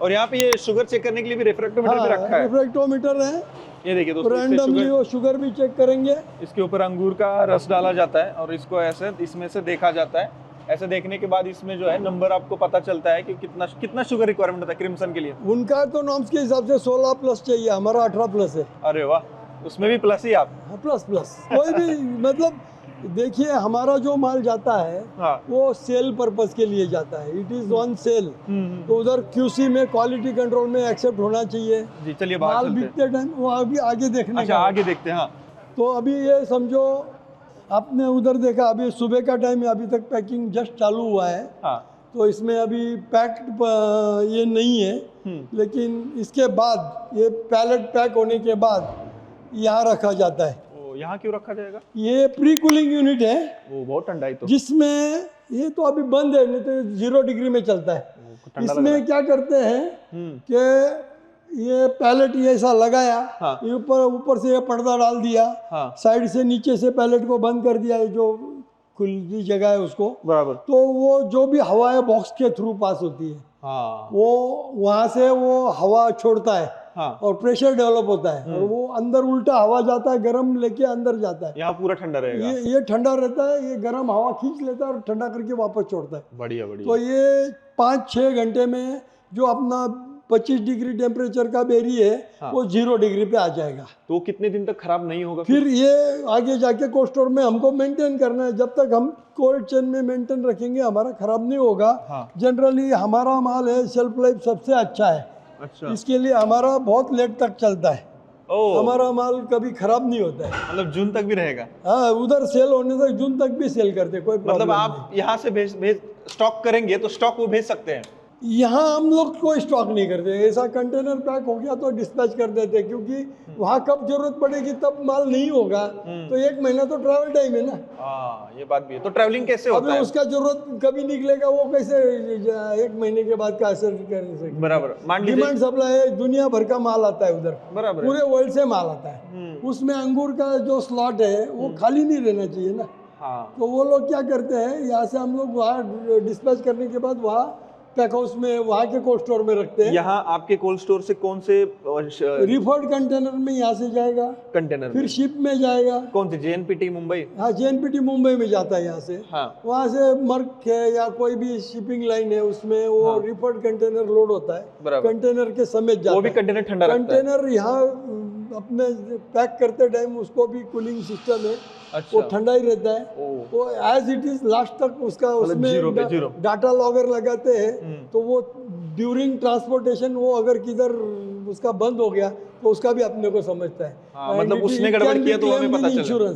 और यहाँ पे ये शुगर चेक करने के लिए भी रिफ्रैक्टोमीटर भी रखा है। रिफ्रैक्टोमीटर है। ये देखिए दोस्तों, इससे रैंडमली वो शुगर भी चेक करेंगे। इसके ऊपर अंगूर का रस डाला जाता है और इसको ऐसे इसमें से देखा जाता है। ऐसे देखने के बाद इसमें जो है नंबर आपको पता चलता है कि कितना शुगर रिक्वायरमेंट होता है क्रिम्सन के लिए। उनका तो नॉर्म्स के हिसाब से 16 प्लस चाहिए, हमारा 18 प्लस है। अरे वाह, उसमें भी प्लस ही आप? प्लस कोई भी मतलब देखिए, हमारा जो माल जाता है हाँ। वो सेल पर्पस के लिए जाता है। It is on sale. तो उधर क्यूसी में क्वालिटी कंट्रोल में एक्सेप्ट होना चाहिए। जी, चलिए बाहर माल चलते हैं। बिकते टाइम वो अभी आगे देखने अच्छा, का। आगे देखते हैं। हाँ। तो अभी ये समझो, आपने उधर देखा अभी सुबह का टाइम है, अभी तक पैकिंग जस्ट चालू हुआ है। हाँ। तो इसमें अभी पैक्ड ये नहीं है, लेकिन इसके बाद ये पैलेट पैक होने के बाद यहाँ रखा जाता है। यहाँ क्यों रखा जाएगा? ये प्री कूलिंग यूनिट है। वो बहुत ठंडा है तो। जिसमें ये तो अभी बंद है, नहीं तो 0 डिग्री में चलता है। इसमें क्या करते हैं कि ये पैलेट ये ऐसा लगाया, हाँ। ये ऊपर से ये पर्दा डाल दिया, हाँ। साइड से नीचे से पैलेट को बंद कर दिया, ये जो खुली जगह है उसको। बराबर। तो वो जो भी हवा है बॉक्स के थ्रू पास होती है। हाँ। वो वहाँ से वो हवा छोड़ता है। हाँ। और प्रेशर डेवलप होता है और वो अंदर उल्टा हवा जाता है, गर्म लेके अंदर जाता है। यहाँ पूरा ठंडा रहेगा। ये ठंडा रहता है, ये गर्म हवा खींच लेता है और ठंडा करके वापस छोड़ता है। बढ़िया बढ़िया। तो ये 5-6 घंटे में जो अपना 25 डिग्री टेम्परेचर का बेरी है, हाँ। वो 0 डिग्री पे आ जाएगा। तो वो कितने दिन तक खराब नहीं होगा? फिर ये आगे जाके कोल्ड स्टोर में हमको मेंटेन करना है। जब तक हम कोल्ड चेन में मेंटेन रखेंगे हमारा खराब नहीं होगा। हाँ। जनरली हमारा माल है, शेल्फ लाइफ सबसे अच्छा है। अच्छा। इसके लिए हमारा बहुत लेट तक चलता है। ओह। हमारा माल कभी खराब नहीं होता है। मतलब जून तक भी रहेगा? हाँ, उधर सेल होने तक जून तक भी सेल करते, कोई मतलब प्रॉब्लम आप यहाँ से भेज स्टॉक करेंगे तो स्टॉक वो भेज सकते हैं? यहाँ हम लोग कोई स्टॉक नहीं करते। ऐसा कंटेनर पैक हो गया तो डिस्पैच कर देते, क्योंकि वहाँ कब जरूरत पड़ेगी तब माल नहीं होगा। तो 1 महीना तो ट्रैवल टाइम है ना। हाँ, ये बात भी है। तो ट्रैवलिंग कैसे होता अभी है? उसका जरूरत कभी निकलेगा, वो कैसे 1 महीने के बाद का असर कर सकते। बराबर। मान लीजिए डिमांड सप्लाई है, दुनिया भर का माल आता है उधर। बराबर। पूरे वर्ल्ड से माल आता है। उसमें अंगूर का जो स्लॉट है वो खाली नहीं रहना चाहिए ना। हाँ। तो वो लोग क्या करते हैं, यहाँ से हम लोग वहाँ डिस्पैच करने के बाद वहाँ पैक हाउस में, वहाँ के कोल्ड स्टोर में रखते हैं। यहाँ आपके कोल्ड स्टोर से कौन से रिफर्ड कंटेनर में यहाँ से जाएगा, कंटेनर फिर शिप में जाएगा। कौन सी JNPT मुंबई? हाँ, JNPT मुंबई में जाता है यहाँ से। हाँ वहाँ से मर्क है या कोई भी शिपिंग लाइन है, उसमें वो हाँ। रिफर्ड कंटेनर लोड होता है, बराबर। कंटेनर के समेत जाता वो भी है। कंटेनर ठंडा रखता है? कंटेनर यहाँ अपने पैक करते टाइम उसको भी कूलिंग सिस्टम है, अच्छा। वो ठंडा ही रहता है। ओ। वो एज इट इज लास्ट तक उसका मतलब जीरो पे जीरो। डाटा लॉगर लगाते हैं, तो वो ड्यूरिंग ट्रांसपोर्टेशन वो अगर किधर उसका बंद हो गया तो उसका भी अपने को समझता है। हाँ, मतलब उसने गड़बड़ किया तो हमें पता चला।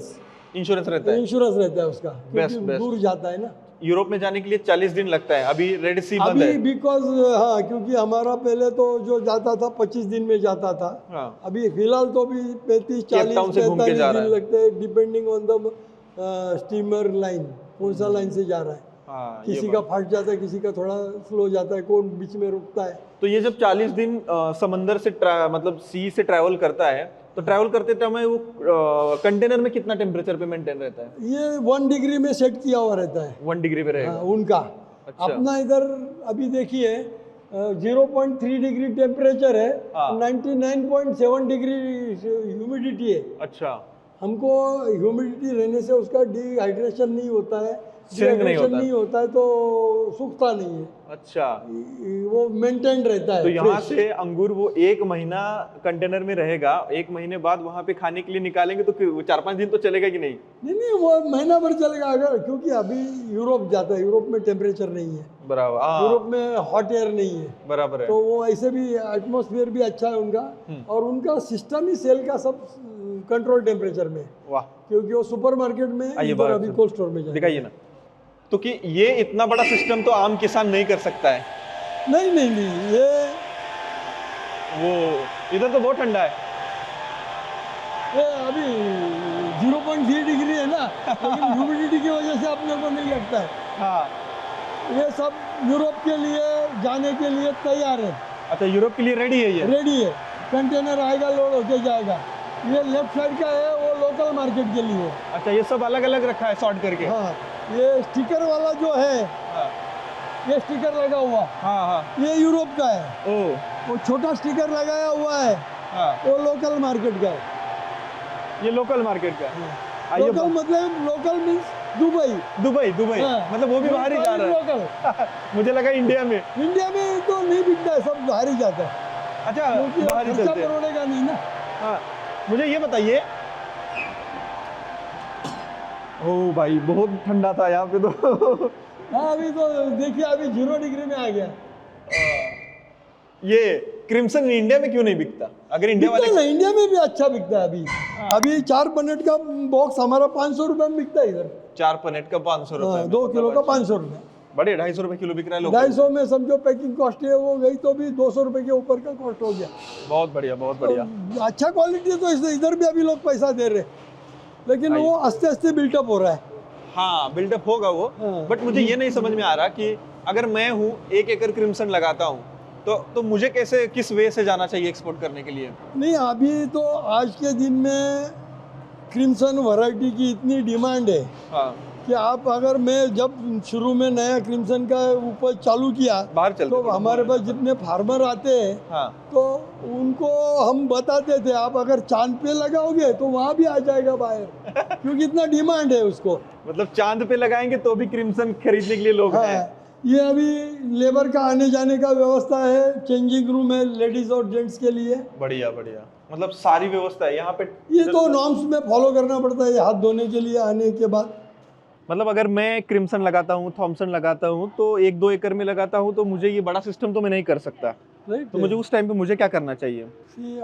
इंश्योरेंस रहता है? इंश्योरेंस रहता है उसका, बेस्ट, क्योंकि बेस्ट। दूर जाता है ना। यूरोप में जाने के लिए 40 दिन लगता है, अभी रेड सी बंद अभी है। बिकॉज हाँ, क्योंकि हमारा पहले तो जो जाता था 25 दिन में जाता था। हाँ। अभी फिलहाल तो भी 35, 40, टाउन से घूम के 45 जा रहा दिन है। लगते हैं, depending on the steamer line, कौन सा लाइन से जा रहा है। हाँ, ये किसी बात। का फट जाता है, किसी का थोड़ा स्लो जाता है, कौन बीच में रुकता है। तो ये जब 40 दिन समंदर से मतलब सी से ट्रैवल करता है, तो ट्रैवल करते समय वो कंटेनर में कितना टेम्परेचर पे मेंटेन रहता है? ये 1 डिग्री में सेट किया हुआ रहता है। 1 डिग्री पे रहेगा? हाँ, उनका। अच्छा। अपना इधर अभी देखिए 0.3 डिग्री टेम्परेचर है, हाँ। 99.7 डिग्री ह्यूमिडिटी है। अच्छा। हमको ह्यूमिडिटी रहने से उसका डिहाइड्रेशन नहीं होता है, श्रिंक नहीं होता। नहीं होता है तो सूखता नहीं है, अच्छा। वो मेंटेन रहता है। तो यहाँ fresh। से अंगूर वो 1 महीना कंटेनर में रहेगा, 1 महीने बाद वहां पे खाने के लिए निकालेंगे तो 4-5 दिन तो चलेगा कि नहीं? नहीं, वो महीना भर चलेगा अगर, क्योंकि अभी यूरोप जाता है, यूरोप में टेम्परेचर नहीं है, बराबर। हाँ, यूरोप में हॉट एयर नहीं है, बराबर है। तो वो ऐसे भी एटमॉस्फेयर भी अच्छा है उनका, और उनका सिस्टम ही सेल का सब कंट्रोल टेम्परेचर में, वाह। क्योंकि वो सुपरमार्केट में आइए इधर बाहर अभी से। कोल्ड स्टोर में जाएगा। दिखाइए ना। तो कि ये इतना बड़ा सिस्टम तो आम किसान नहीं कर सकता है। नहीं, ये वो इधर तो बहुत ठंडा है। ये अभी 0.3 डिग्री है ना, लेकिन ह्यूमिडिटी की वजह से अपने को नहीं लगता है। हाँ। ये सब यूरोप के लिए जाने के लिए तैयार है, अच्छा, यूरोप के लिए रेडी है ये? रेडी है। कंटेनर आएगा, लोड होके जाएगा। ये लेफ्ट साइड का है, वो लोकल मार्केट के लिए। अच्छा, ये सब अलग अलग रखा है सॉर्ट करके? हाँ, ये स्टिकर वाला जो है, हाँ ये स्टिकर लगा हुआ, हाँ हाँ। ये यूरोप का है। ओ। वो छोटा स्टिकर लगाया हुआ है, हाँ, वो लोकल मार्केट का है। ये लोकल मार्केट का है। आइए लोकल मतलब local means Dubai. Dubai, Dubai. हाँ। मतलब वो भी बाहर ही जा रहा है। लोकल। मुझे लगा इंडिया में। इंडिया में तो नहीं बिकता है, सब बाहर ही जाता है, अच्छा, क्योंकि बाहर ही खर्चा चलते हैं। करोड़ेगा नहीं ना। हाँ, मुझे ये बताइए। ओ भाई, बहुत ठंडा था यहाँ पे तो। हाँ, अभी तो देखिए, अभी 0 डिग्री में आ गया। ये क्रिम्सन इंडिया में क्यों नहीं बिकता? अगर इंडिया बिकता वाले है ना, इंडिया में भी अच्छा बिकता है अभी। अभी 4 पनेट का बॉक्स हमारा 500 रुपए में बिकता है इधर। 4 पनेट का 500 रुपए में? 2 किलो का 500 रुपए। बड़े 250 रुपए किलो बिक रहा है लोग। 250 में समझो पैकिंग कॉस्ट है, वो गई तो भी 200 रुपए के ऊपर का कॉस्ट हो गया। बहुत बढ़िया, बहुत बढ़िया। तो अच्छा क्वालिटी तो इधर भी अभी लोग पैसा दे रहे, लेकिन वो आस्ते आस्ते बिल्टअप हो रहा है। हाँ, बिल्डअप होगा वो। हाँ। बट मुझे ये नहीं समझ में आ रहा कि अगर मैं हूँ 1 एकड़ क्रिम्सन लगाता हूँ, तो मुझे कैसे, किस वे से जाना चाहिए एक्सपोर्ट करने के लिए? नहीं, अभी तो आज के दिन में क्रिम्सन वैरायटी की इतनी डिमांड है हाँ, कि आप, अगर मैं जब शुरू में नया क्रिम्सन का उपज चालू किया, बाहर चलते तो हमारे पास जितने फार्मर आते हैं, हाँ, तो उनको हम बताते थे आप अगर चांद पे लगाओगे तो वहाँ भी आ जाएगा बाहर, क्योंकि इतना डिमांड है उसको। मतलब चांद पे लगाएंगे तो भी क्रिम्सन खरीदने के लिए लोग हैं। हाँ, ये अभी लेबर का आने जाने का व्यवस्था है, चेंजिंग रूम है लेडीज और जेंट्स के लिए। बढ़िया बढ़िया, मतलब सारी व्यवस्था है यहाँ पे। ये तो नॉर्म्स में फॉलो करना पड़ता है हाथ धोने के लिए आने के बाद। मतलब अगर मैं क्रिम्सन लगाता हूँ, थॉमसन लगाता हूँ, तो 1-2 एकड़ में लगाता हूँ, तो मुझे ये बड़ा सिस्टम तो मैं नहीं कर सकता। राइट, तो मुझे उस टाइम पे मुझे क्या करना चाहिए?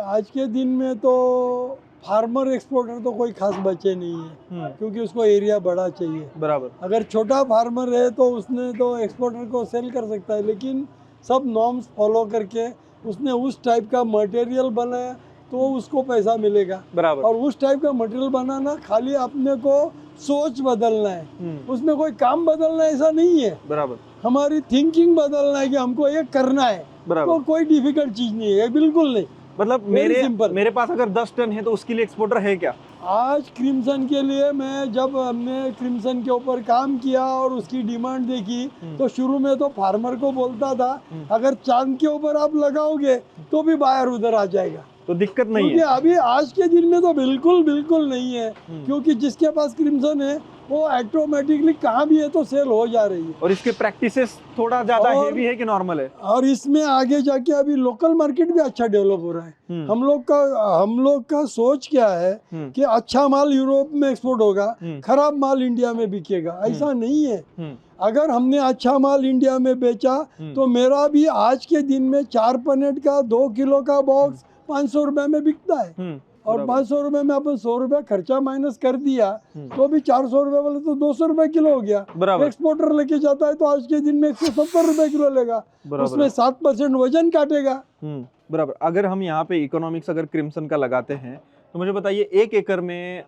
आज के दिन में तो फार्मर एक्सपोर्टर तो कोई खास बचे नहीं है, क्योंकि उसको एरिया बड़ा चाहिए। बराबर। अगर छोटा फार्मर है तो उसने तो एक्सपोर्टर को सेल कर सकता है, लेकिन सब नॉर्म्स फॉलो करके उसने उस टाइप का मटेरियल बनाया तो उसको पैसा मिलेगा। बराबर। और उस टाइप का मटेरियल बनाना खाली अपने को सोच बदलना है, उसमें कोई काम बदलना ऐसा नहीं है। बराबर। हमारी थिंकिंग बदलना है कि हमको ये करना है। बराबर। तो कोई डिफिकल्ट चीज नहीं है, बिल्कुल नहीं। मतलब मेरे पास अगर 10 टन है तो उसके लिए एक्सपोर्टर है क्या? आज क्रिम्सन के लिए मैं जब हमने क्रिम्सन के ऊपर काम किया और उसकी डिमांड देखी तो शुरू में तो फार्मर को बोलता था अगर चांद के ऊपर आप लगाओगे तो भी बायर उधर आ जाएगा, तो दिक्कत नहीं क्योंकि है। अभी आज के दिन में तो बिल्कुल बिल्कुल नहीं है, क्योंकि जिसके पास क्रिम्सन है वो ऑटोमेटिकली कहाँ भी है तो सेल हो जा रही है। और इसके प्रैक्टिसेस थोड़ा ज्यादा और- हेवी है कि नॉर्मल है? और इसमें आगे जाके अभी लोकल मार्केट भी अच्छा डेवलप हो रहा है। हम लोग का सोच क्या है कि अच्छा माल यूरोप में एक्सपोर्ट होगा, खराब माल इंडिया में बिकेगा, ऐसा नहीं है। अगर हमने अच्छा माल इंडिया में बेचा तो मेरा भी आज के दिन में 4 पनेट का 2 किलो का बॉक्स 500 रुपए में बिकता है, और 500 रुपए में अपन 100 रुपए खर्चा माइनस कर दिया तो भी 400 रुपए वाले तो 200 रुपए किलो हो गया। बराबर। एक्सपोर्टर लेके जाता है तो आज के दिन में 170 रुपए किलो लेगा, उसमें 7% वजन काटेगा। बराबर। अगर हम यहाँ पे इकोनॉमिक्स अगर क्रिम्सन का लगाते हैं तो मुझे बताइए 1 एकड़ में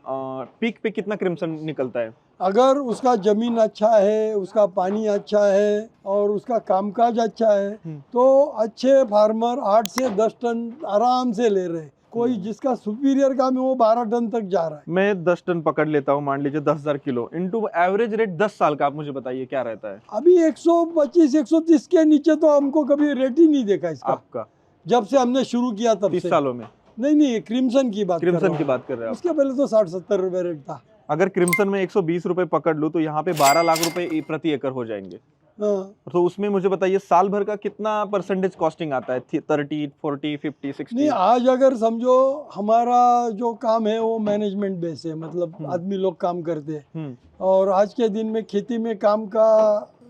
पीक पे कितना क्रिम्सन निकलता है? अगर उसका जमीन अच्छा है, उसका पानी अच्छा है और उसका कामकाज अच्छा है तो अच्छे फार्मर 8 से 10 टन आराम से ले रहे हैं। कोई जिसका सुपीरियर काम है वो 12 टन तक जा रहा है। मैं 10 टन पकड़ लेता हूँ, मान लीजिए 10,000 किलो इनटू एवरेज रेट 10 साल का, आप मुझे बताइए क्या रहता है? अभी 125 130 के नीचे तो हमको कभी रेट ही नहीं देखा इसका, आपका जब से हमने शुरू किया तब 30 से। सालों में? नहीं, क्रिम्सन की बात कर रहा क्रिम्सन की हूँ। बात कर रहे हैं आप? उसके पहले तो 60-70 रुपए रेट था। अगर क्रिम्सन में 120 रुपए पकड़ लूँ तो यहाँ पे 12 लाख रुपए प्रति एकड़ हो जाएंगे। हाँ। तो उसमें मुझे बताइए साल भर का कितना परसेंटेज कॉस्टिंग आता है? 30, 40, 50, 60? नहीं, आज अगर समझो हमारा जो काम है वो मैनेजमेंट बेस है, मतलब आदमी लोग काम करते हैं, और आज के दिन में खेती में काम का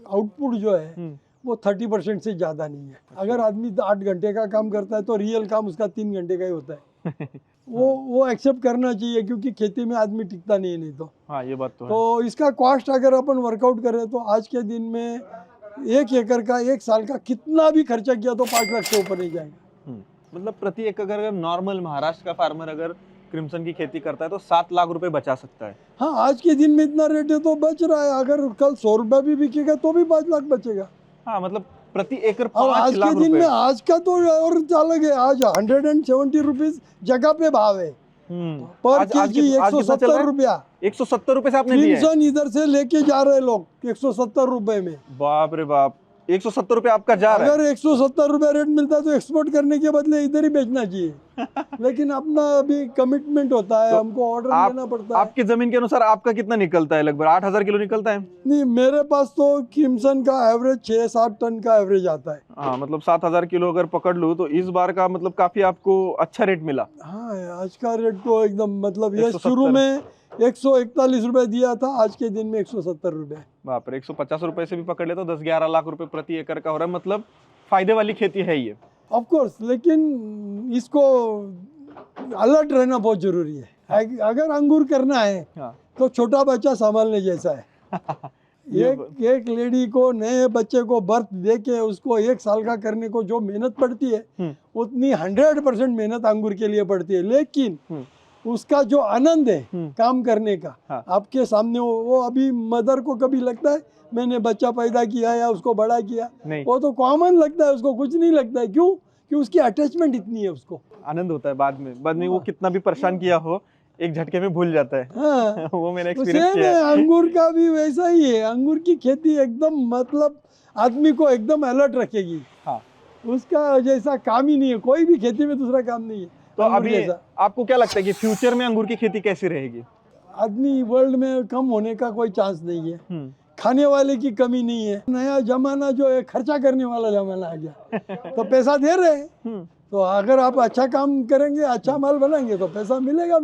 आउटपुट जो है वो 30% से ज़्यादा नहीं है। अगर आदमी 8 घंटे का काम करता है तो रियल काम उसका 3 घंटे का ही होता है। वो एक्सेप्ट करना चाहिए, क्योंकि खेती में आदमी टिकता नहीं है, नहीं तो। हाँ, ये बात तो है। तो इसका कॉस्ट अगर अपन वर्कआउट करें तो आज के दिन में 1 एकड़ का 1 साल का कितना भी खर्चा किया तो 5 लाख से ऊपर नहीं जाएगा। मतलब प्रति एकड़ अगर नॉर्मल महाराष्ट्र का फार्मर अगर क्रिम्सन की खेती करता है तो 7 लाख रुपए बचा सकता है। हाँ, आज के दिन में इतना रेट है तो बच रहा है। अगर कल 100 रुपए भी बिकेगा तो भी 5 लाख बचेगा। हाँ, मतलब प्रति एकड़ और 5 आज लाख के दिन रुपए। में आज का तो और अलग है। आज 170 रुपीज जगह पे भाव है पर केजी, 170 रुपया। 170 रुपए से आपने दिया है? क्रिम्सन इधर से लेके जा रहे लोग 170 रुपए में। बाप रे बाप, 170 रुपए आपका जा रहा है। अगर 170 रुपए रेट मिलता है तो एक्सपोर्ट करने के बदले इधर ही बेचना चाहिए। लेकिन अपना अभी कमिटमेंट होता है, तो हमको ऑर्डर लेना पड़ता है। आपकी जमीन के अनुसार आपका कितना निकलता है? लगभग 8,000 किलो निकलता है? नहीं, मेरे पास तो क्रिम्सन का एवरेज 6-7 टन का एवरेज आता है। हाँ, मतलब 7,000 किलो अगर पकड़ लूँ तो इस बार का मतलब काफी आपको अच्छा रेट मिला। हाँ, आज का रेट तो एकदम मतलब ये 170। शुरू में 141 रुपए दिया था, आज के दिन में 170 रुपए। बाप रे, 150 रुपए से भी पकड़ ले तो 10-11 लाख रुपए प्रति एकड़ का हो रहा है। मतलब फायदे वाली खेती है ये। ऑफ कोर्स, लेकिन इसको अलर्ट रहना बहुत जरूरी है। अगर अंगूर करना है हाँ। तो छोटा बच्चा संभालने जैसा है। एक लेडी को नए बच्चे को बर्थ दे के उसको 1 साल का करने को जो मेहनत पड़ती है उतनी 100% मेहनत अंगूर के लिए पड़ती है। लेकिन उसका जो आनंद है काम करने का, हाँ। आपके सामने वो अभी मदर को कभी लगता है मैंने बच्चा पैदा किया या उसको बड़ा किया? नहीं। वो तो कॉमन लगता है, उसको कुछ नहीं लगता है। क्यों? कि उसकी अटैचमेंट इतनी है उसको। आनंद होता है बाद में वो कितना भी परेशान किया हो एक झटके में भूल जाता है। हाँ। वो मैंने तो एक्सपीरियंस सेम किया है, है। अंगूर का भी वैसा ही है। अंगूर की खेती एकदम मतलब आदमी को एकदम अलर्ट रखेगी। हाँ। उसका जैसा काम ही नहीं है, कोई भी खेती में दूसरा काम नहीं है। तो अंगूर अभी जैसा। आपको क्या लगता है कि फ्यूचर में अंगूर की खेती कैसी रहेगी? आदमी वर्ल्ड में कम होने का कोई चांस नहीं है। खाने वाले की कमी नहीं है। नया जमाना जो है खर्चा करने वाला जमाना आ गया। तो पैसा दे रहे हैं, तो अगर आप अच्छा काम करेंगे, अच्छा माल बनाएंगे तो पैसा मिलेगा।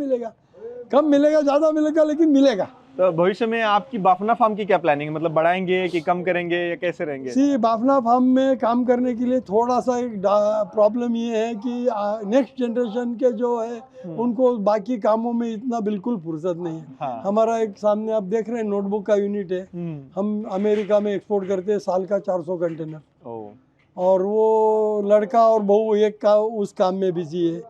कम मिलेगा, ज्यादा मिलेगा, लेकिन मिलेगा। तो भविष्य में आपकी बाफना फार्म की क्या प्लानिंग है? मतलब बढ़ाएंगे कि कम करेंगे या कैसे रहेंगे? सी बाफना फार्म में काम करने के लिए थोड़ा सा एक प्रॉब्लम ये है कि नेक्स्ट जनरेशन के जो है उनको बाकी कामों में इतना बिल्कुल फुर्सत नहीं है। हाँ। हमारा एक सामने आप देख रहे हैं नोटबुक का यूनिट है। हम अमेरिका में एक्सपोर्ट करते हैं साल का 400 कंटेनर, और वो लड़का और बहू एक का उस काम में बिजी है।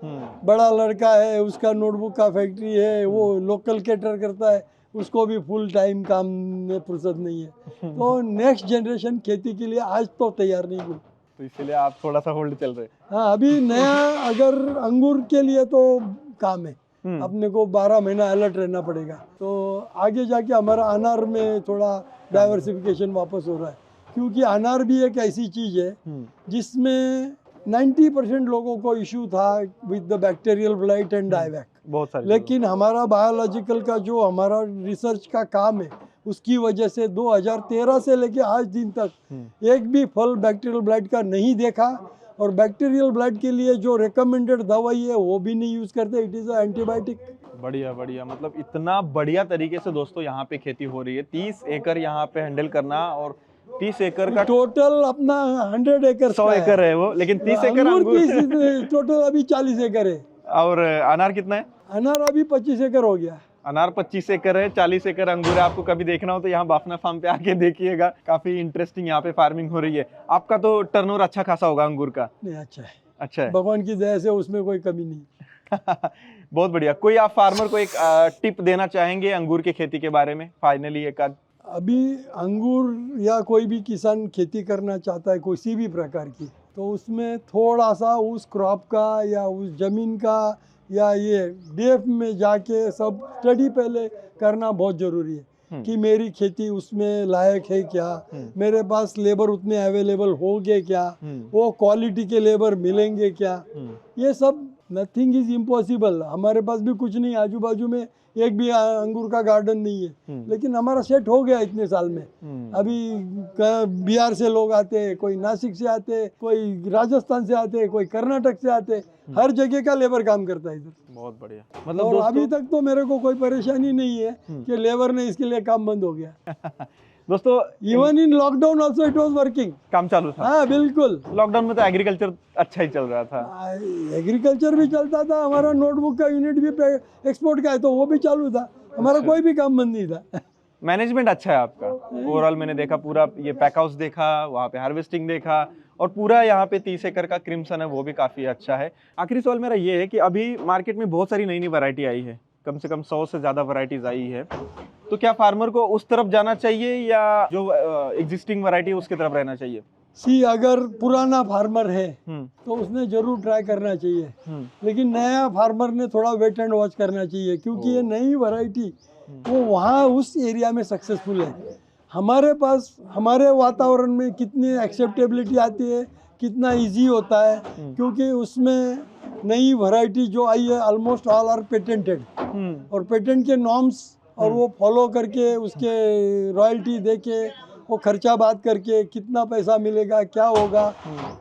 बड़ा लड़का है, उसका नोटबुक का फैक्ट्री है, वो लोकल कैटर करता है, उसको भी फुल टाइम काम में फुर्सत नहीं है। तो नेक्स्ट जनरेशन खेती के लिए आज तो तैयार नहीं हुई, तो इसलिए आप थोड़ा सा होल्ड चल रहे हैं। हाँ, अभी नया अगर अंगूर के लिए तो काम है, अपने को 12 महीना अलर्ट रहना पड़ेगा। तो आगे जाके हमारा अनार में थोड़ा डाइवर्सिफिकेशन वापस हो रहा है, क्योंकि अनार भी एक ऐसी चीज़ है जिसमें 90% लोगों को इशू था with the bacterial blight and dieback. बहुत सारे लेकिन हमारा बायोलॉजिकल का जो हमारा रिसर्च का काम है, उसकी वजह से 2013 से लेके आज दिन तक एक भी फल बैक्टीरियल ब्लाइट का नहीं देखा। और बैक्टीरियल ब्लाइट के लिए जो रिकमेंडेड दवाई है वो भी नहीं यूज करते, इट इज एंटीबायोटिक। बढ़िया बढ़िया, मतलब इतना बढ़िया तरीके से दोस्तों यहाँ पे खेती हो रही है। 30 एकड़ यहाँ पे हैंडल करना, और 30 एकड़ का टोटल अपना 100 एकड़ 100 एकड़ है वो, लेकिन 30 एकड़ अंगूर टोटल अभी 40 एकड़ है। और अनार कितना है? अनार अभी 25 एकड़ हो गया। अनार 25 एकड़ है, 40 एकड़ अंगूर है। आपको कभी देखना हो तो यहाँ बाफना फार्म पे आके देखिएगा, काफी इंटरेस्टिंग यहाँ पे फार्मिंग हो रही है। आपका तो टर्नओवर अच्छा खासा होगा अंगूर का? नहीं, अच्छा है, अच्छा है, भगवान की दया से उसमें कोई कमी नहीं। बहुत बढ़िया। कोई आप फार्मर को एक टिप देना चाहेंगे अंगूर की खेती के बारे में फाइनली एक आध? अभी अंगूर या कोई भी किसान खेती करना चाहता है किसी भी प्रकार की, तो उसमें थोड़ा सा उस क्रॉप का या उस जमीन का या ये डेप में जाके सब स्टडी पहले करना बहुत जरूरी है कि मेरी खेती उसमें लायक है क्या, मेरे पास लेबर उतने अवेलेबल होंगे क्या, वो क्वालिटी के लेबर मिलेंगे क्या। ये सब नथिंग इज इम्पॉसिबल। हमारे पास भी कुछ नहीं, आजू बाजू में एक भी अंगूर का गार्डन नहीं है, लेकिन हमारा सेट हो गया इतने साल में। अभी बिहार से लोग आते हैं, कोई नासिक से आते हैं, कोई राजस्थान से आते हैं, कोई कर्नाटक से आते हैं, हर जगह का लेबर काम करता है इधर। बहुत बढ़िया, मतलब और अभी तक तो मेरे को कोई परेशानी नहीं है कि लेबर ने इसके लिए काम बंद हो गया। दोस्तों even in lockdown also it was working, काम चालू था। हाँ बिल्कुल, लॉकडाउन में तो एग्रीकल्चर अच्छा ही चल रहा था। एग्रीकल्चर भी चलता था, हमारा नोटबुक का यूनिट भी एक्सपोर्ट का है तो वो भी चालू था, हमारा कोई भी काम बंद नहीं था। मैनेजमेंट अच्छा है आपका ओवरऑल। मैंने देखा पूरा ये पैक हाउस देखा, वहाँ पे हार्वेस्टिंग देखा, और पूरा यहाँ पे 30 एकड़ का क्रिम्सन है वो भी काफी अच्छा है। आखिरी सवाल मेरा ये है कि अभी मार्केट में बहुत सारी नई नई वैरायटी आई है, कम से कम 100 से ज्यादा वैरायटीज आई है, तो क्या फार्मर को उस तरफ जाना चाहिए या जो एग्जिस्टिंग वैरायटी है उसकी तरफ रहना चाहिए? अगर पुराना फार्मर है तो उसने जरूर ट्राई करना चाहिए, लेकिन नया फार्मर ने थोड़ा वेट एंड वॉच करना चाहिए, क्योंकि ये नई वैरायटी वो वहाँ उस एरिया में सक्सेसफुल है। हमारे पास हमारे वातावरण में कितनी एक्सेप्टेबिलिटी आती है, कितना इजी होता है, क्योंकि उसमें नई वैरायटी जो आई है ऑलमोस्ट ऑल आर पेटेंटेड, और पेटेंट के नॉर्म्स और वो फॉलो करके उसके रॉयल्टी दे के वो खर्चा बात करके कितना पैसा मिलेगा क्या होगा,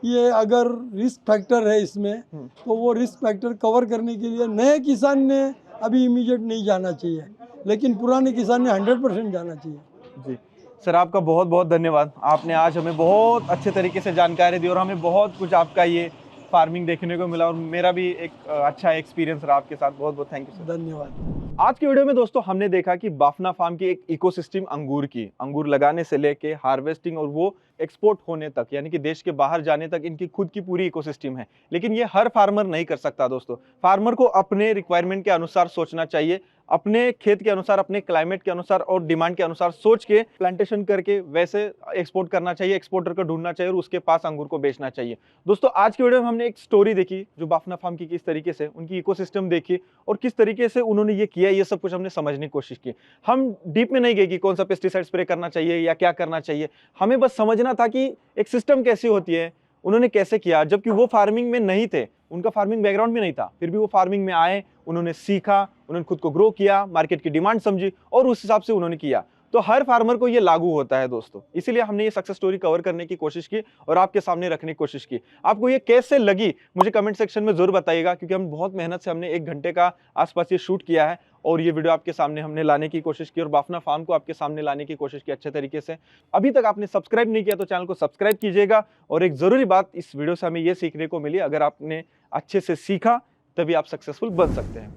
ये अगर रिस्क फैक्टर है इसमें तो वो रिस्क फैक्टर कवर करने के लिए नए किसान ने अभी इमीडिएट नहीं जाना चाहिए, लेकिन पुराने किसान ने 100% जाना चाहिए। जी सर, आपका बहुत बहुत धन्यवाद। आपने आज हमें बहुत अच्छे तरीके से जानकारी दी और हमें बहुत कुछ आपका ये फार्मिंग देखने को मिला, और मेरा भी एक अच्छा एक्सपीरियंस रहा आपके साथ। बहुत बहुत थैंक यू सर। धन्यवाद। आज की वीडियो में दोस्तों हमने देखा कि बाफना फार्म की एक इकोसिस्टम अंगूर की, अंगूर लगाने से लेके हार्वेस्टिंग और वो एक्सपोर्ट होने तक, यानी कि देश के बाहर जाने तक इनकी खुद की पूरी इकोसिस्टम है। लेकिन ये हर फार्मर नहीं कर सकता दोस्तों। फार्मर को अपने रिक्वायरमेंट के अनुसार सोचना चाहिए, अपने खेत के अनुसार, अपने क्लाइमेट के अनुसार और डिमांड के अनुसार सोच के प्लांटेशन करके वैसे एक्सपोर्ट करना चाहिए, एक्सपोर्टर को ढूंढना चाहिए और उसके पास अंगूर को बेचना चाहिए। दोस्तों आज की वीडियो में हमने एक स्टोरी देखी जो बाफना फार्म की किस तरीके से उनकी इकोसिस्टम देखी और किस तरीके से उन्होंने ये किया, ये सब कुछ हमने समझने की कोशिश की। हम डीप में नहीं गए कि कौन सा पेस्टिसाइड स्प्रे करना चाहिए या क्या करना चाहिए, हमें बस समझना था कि एक सिस्टम कैसी होती है, उन्होंने कैसे किया, जबकि वो फार्मिंग में नहीं थे, उनका फार्मिंग बैकग्राउंड भी नहीं था, फिर भी वो फार्मिंग में आए, उन्होंने सीखा, उन्होंने खुद को ग्रो किया, मार्केट की डिमांड समझी और उस हिसाब से उन्होंने किया। तो हर फार्मर को ये लागू होता है दोस्तों, इसीलिए हमने ये सक्सेस स्टोरी कवर करने की कोशिश की और आपके सामने रखने की कोशिश की। आपको ये कैसे लगी मुझे कमेंट सेक्शन में जरूर बताइएगा, क्योंकि हम बहुत मेहनत से हमने 1 घंटे का आसपास ये शूट किया है और ये वीडियो आपके सामने हमने लाने की कोशिश की और बाफना फार्म को आपके सामने लाने की कोशिश की अच्छे तरीके से। अभी तक आपने सब्सक्राइब नहीं किया तो चैनल को सब्सक्राइब कीजिएगा। और एक जरूरी बात इस वीडियो से हमें ये सीखने को मिली, अगर आपने अच्छे से सीखा तभी आप सक्सेसफुल बन सकते हैं।